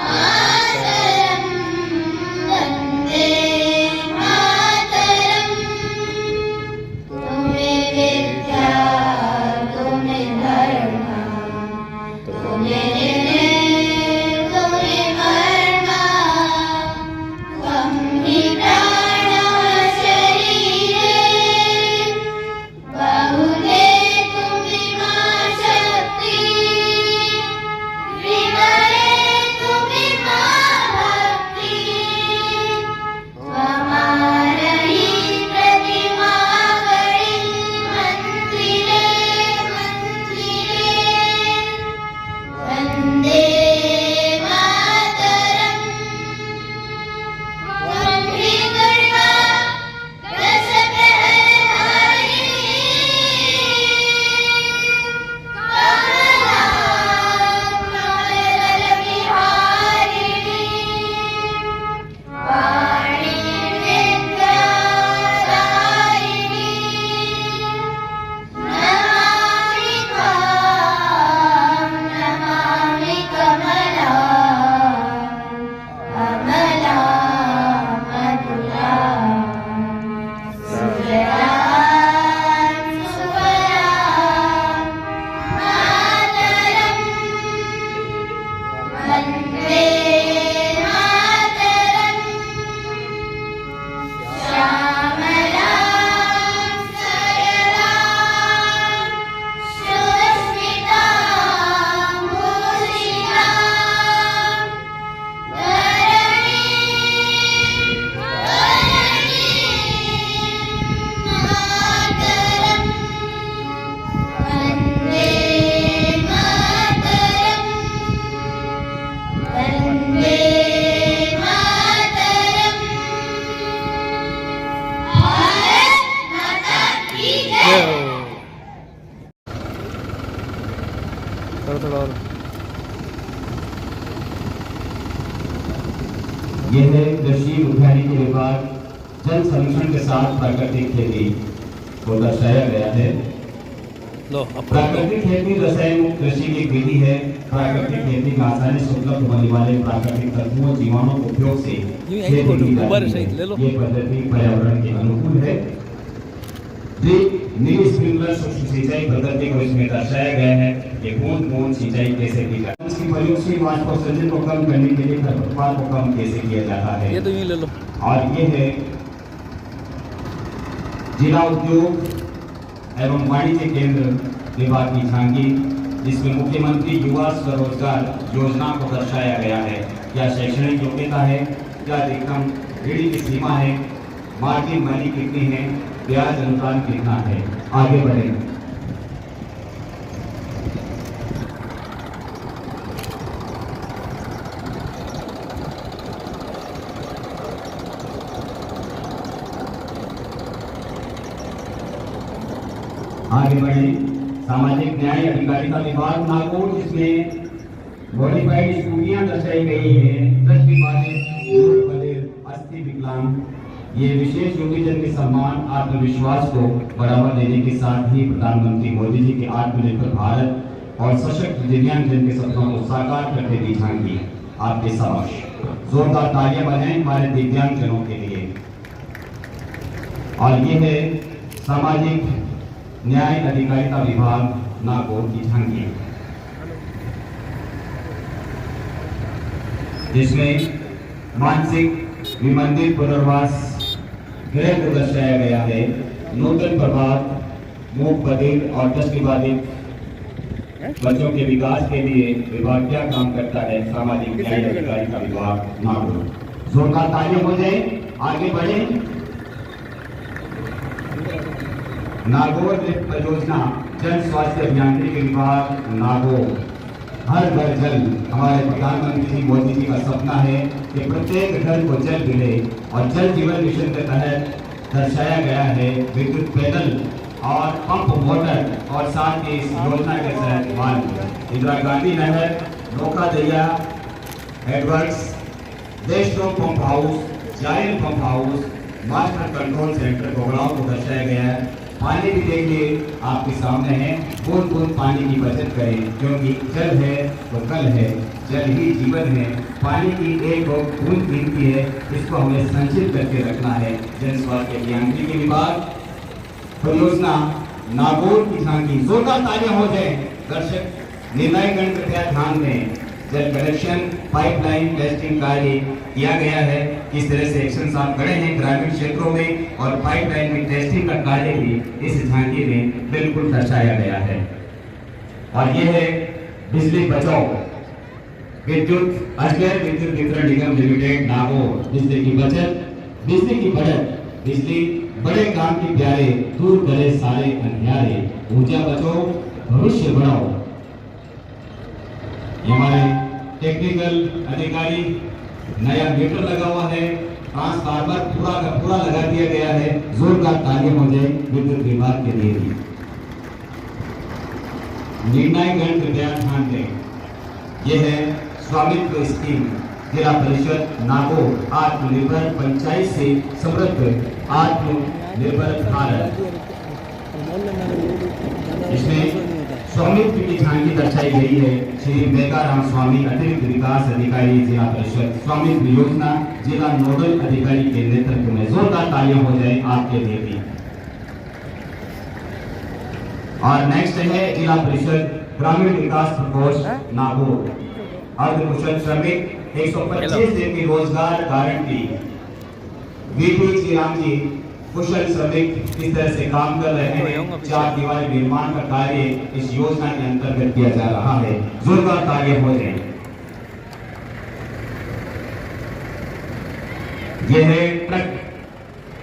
मातरं वन्दे मातरं तुम्हें विद्या तुम्हें धर्म तुम्हें निर्णय तुम्हें कर्म त्वं हि प्राणः शरीरे बहुले तुमिमा शक्ति हृदये तुमिमा भक्ति त्वमारहि प्रतिमा गणिं मन्दिरे मन्दिरे वन्दे मातरं त्वं हि दुर्गा नमामि कमला अमला मधुरा सुजलां सुफलां मातरं वन्दे मातरं श्यामलां सरलां सुस्मितां भूषितां धरणीं मातरं वन्दे मातरं वन्दे मातरं भारत माता की जय। थोड़ा और ये है कृषि उद्यानिकी विभाग जल संरक्षण के साथ प्राकृतिक खेती को दर्शाया गया है। लो अब प्राकृतिक खेती रसायन मुक्त कृषि की एक विधि है। प्राकृतिक खेती में आसानी से उपलब्ध होने वाले प्राकृतिक तत्वों जीवाणुओं के उपयोग से खेती की जाती है। ये पद्धति पर्यावरण के अनुकूल है। ड्रिप, मिनी स्प्रिंकलर सूक्ष्म सिंचाई पद्धति को इसमें दर्शाया गया है। ये बूंद बूंद सिंचाई कैसे की जाती है, इसकी प्रयोगशील वाष्पोत्सर्जन को कम करने के लिए खरपतवार को कम कैसे किया जाता है। ये तो यूं ले लो। और ये है जिला उद्योग एवं वाणिज्य केंद्र विभाग की झांकी, जिसमें मुख्यमंत्री युवा स्वरोजगार योजना को दर्शाया गया है। क्या शैक्षणिक योग्यता है, क्या अधिकतम ऋण की सीमा है, मार्जिन मनी कितनी है, ब्याज अनुदान कितना है। आगे बढ़ें। आगे बढ़े। सामाजिक न्याय अधिकारिता विभाग नागौर, जिसमें मॉडिफाइड स्कूटियां दर्शाई गई है, दृष्टिबाधित, अस्थि विकलांग। ये विशेष योगीजन के सम्मान आत्मविश्वास को बढ़ावा देने के साथ ही प्रधानमंत्री मोदी जी के आत्मनिर्भर भारत और सशक्त दिव्यांगजन के सपनों को साकार करते हुए झांकी आपके समक्ष। जोरदार तालियां बजाएं हमारे दिव्यांगजनों के लिए। और ये है सामाजिक न्याय अधिकारिता विभाग नागौर की झांकी, जिसमें मानसिक विमंदित पुनर्वास गृह को दर्शाया गया है। नूतन प्रभात, मूक बधिर और दृष्टिबाधित बच्चों के विकास के लिए विभाग क्या काम करता है, सामाजिक न्याय अधिकारिता विभाग नागौर। जोरदार तालियां हो जाए। आगे बढ़े। नागौर लिफ्ट परियोजना जन स्वास्थ्य अभियांत्रिकी विभाग नागौर। हर घर जल, हमारे प्रधानमंत्री जी मोदी जी का सपना है कि प्रत्येक घर को जल मिले, और जल जीवन मिशन के तहत दर्शाया गया है विद्युत पैनल और पंप मोटर, और साथ ही इस योजना के तहत मार्ग इंदिरा गांधी नहर, नौका दैया, headworks, Deshnok pump house, Jayal pump house, master control centre गोगड़ाओं को दर्शाया गया है। पानी भी देखिए आपके सामने है। बूंद बूंद पानी की बचत करें, क्योंकि जल है तो कल है, जल ही जीवन है। पानी की एक बूंद कीमती है, इसको हमें संचित करके रखना है। जन स्वास्थ्य अभियांत्रिकी विभाग परियोजना नागौर की झांकी। जोरदार तालियां हो जाए। दर्शक निर्णायकगण कृपया ध्यान दें। जल कनेक्शन पाइपलाइन टेस्टिंग कार्य किया गया है। किस तरह से एक्शन आप खड़े हैं ग्रामीण क्षेत्रों में, और पाइपलाइन में टेस्टिंग का कार्य भी इस झांकी में बिल्कुल दर्शाया गया है। और ये है बिजली बचाओ विद्युत अजगर विद्युत वितरण निगम लिमिटेड नागौर। बिजली की बचत, बिजली की बढ़त, बिजली बड़े काम के प्यारे, दूर करे सारे अंधियारे, ऊर्जा बचाओ भविष्य बढ़ाओ। हमारे टेक्निकल अधिकारी, नया मीटर लगा हुआ है, ट्रांसफार्मर पूरा का पूरा लगा दिया गया है। जोरदार तालियां हो जाए विद्युत विभाग के लिए भी। निर्णायकगण कृपया ध्यान दें। यह है स्वामित्व स्कीम जिला परिषद नागौर, आत्मनिर्भर पंचायत से समृद्ध आत्मनिर्भर भारत। इसमें स्वामित्व की झांकी दर्शाई गई है। श्री मेघाराम स्वामी अतिरिक्त विकास अधिकारी जिला परिषद स्वामित्व योजना जिला नोडल अधिकारी के नेतृत्व में। जोरदार तालियां हो जाए आपके लिए भी। और नेक्स्ट है जिला परिषद ग्रामीण विकास प्रकोष्ठ नागौर। अर्धकुशल श्रमिक 125 दिन की रोजगार गारंटी। वीपी श्री राम जी कुशल श्रमिक किस तरह से काम कर रहे हैं। चार दीवारी निर्माण का कार्य इस योजना के अंतर्गत किया जा रहा है। जोरदार तालियां हो जाए। यह है ट्रक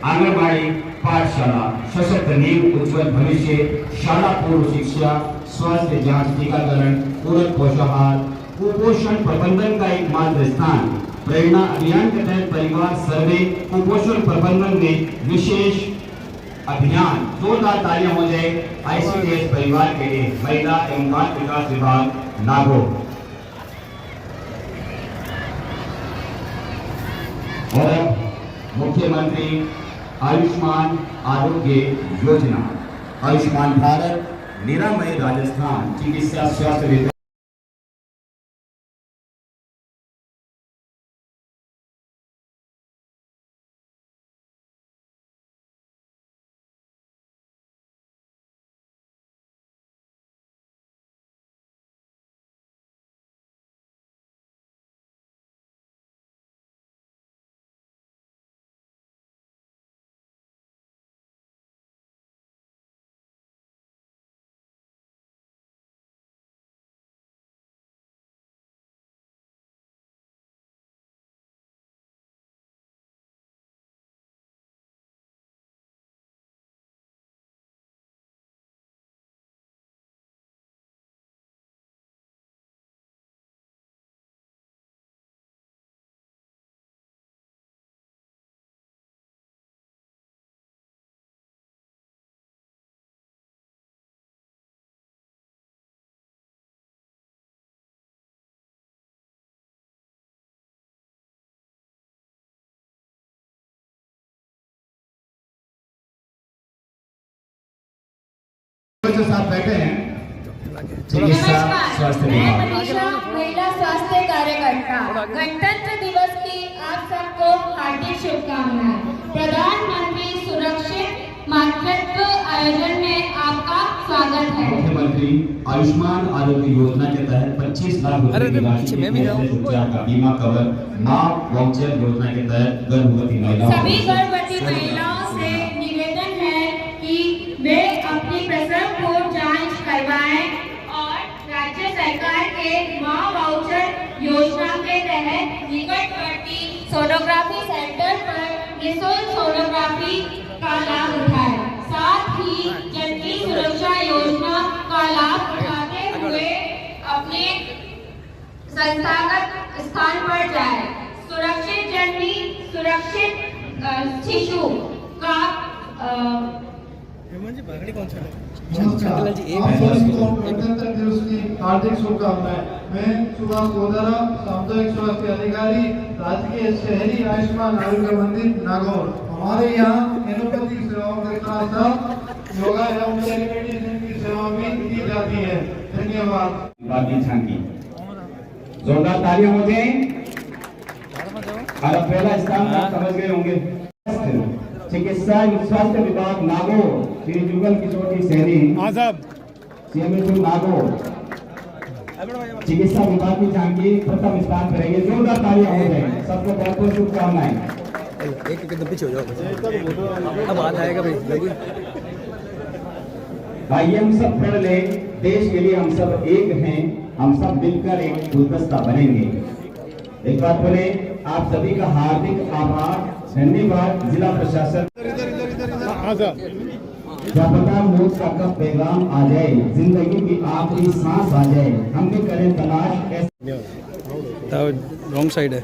आंगनबाड़ी पाठशाला, सशक्त नींव उज्जवल भविष्य, शाला पूर्व शिक्षा, स्वास्थ्य जांच, टीकाकरण, पूरक पोषाहार, कुपोषण प्रबंधन का एकमात्र स्थान। प्रेरणा अभियान के तहत परिवार सर्वे, कुपोषण प्रबंधन में विशेष अभियान। जोरदार तालियां हो जाए आईसीडीएस परिवार के लिए। महिला एवं बाल विकास विभाग नागौर। और मुख्यमंत्री आयुष्मान आरोग्य योजना, आयुष्मान भारत, निरामय राजस्थान, चिकित्सा स्वास्थ्य जो साथ बैठे हैं चिकित्सा स्वास्थ्य मैं विभाग। मनीषा, महिला स्वास्थ्य कार्यकर्ता। गणतंत्र दिवस की आप सबको हार्दिक शुभकामनाएं। प्रधानमंत्री सुरक्षित मातृत्व आयोजन में आपका स्वागत है। मुख्यमंत्री आयुष्मान आरोग्य योजना के तहत 25 लाख रुपए की राशि के उपचार का बीमा कवर, मां वाउचर योजना के तहत गर्भवती महिलाओं सभी गर्भवती महिलाओं से निवेदन है कि वे अपनी प्रसव पूर्व जांच करवाएं और राज्य सरकार के मां वाउचर योजना के तहत निकटवर्ती सोनोग्राफी सेंटर पर निःशुल्क सोनोग्राफी का लाभ उठाएं। साथ ही जननी सुरक्षा योजना का लाभ उठाते हुए अपने संस्थागत स्थान पर जाए। सुरक्षित जननी, सुरक्षित शिशु का नमस्कार, आप सभी को गणतंत्र दिवस की हार्दिक शुभकामनाएं। मैं सुभाष गोदारा, सामुदायिक स्वास्थ्य अधिकारी, राजकीय शहरी आयुष्मान आरोग्य मंदिर नागौर। हमारे यहाँ एलोपैथिक सेवाओं के साथ साथ योगा एवं टेलीमेडिसिन की सेवा भी दी जाती है। धन्यवाद। बाकी झांकी जोरदार तालियां हो जाए। और अब पहला स्थान आप समझ गए होंगे। चिकित्सा स्वास्थ्य विभाग नागौर श्री जुगल किशोर जी सहनी सीएमएचओ नागौर चिकित्सा विभाग की झांकी प्रथम स्थान पर है। जोरदार तालियां हो जाए। सबको बहुत बहुत शुभकामनाएं। एक एकदम पीछे हो जाओ, अब आ जाएगा भाई। भाई हम सब पढ़ ले, देश के लिए हम सब एक हैं, हम सब मिलकर एक गुलदस्ता बनेंगे। एक बात बोले, आप सभी का हार्दिक आभार, धन्यवाद। जिला प्रशासन क्या पता मौत का कब पैगाम आ जाए, जिंदगी की आखिरी सांस आ जाए, हम भी करें तलाश कैसे। रॉन्ग साइड है।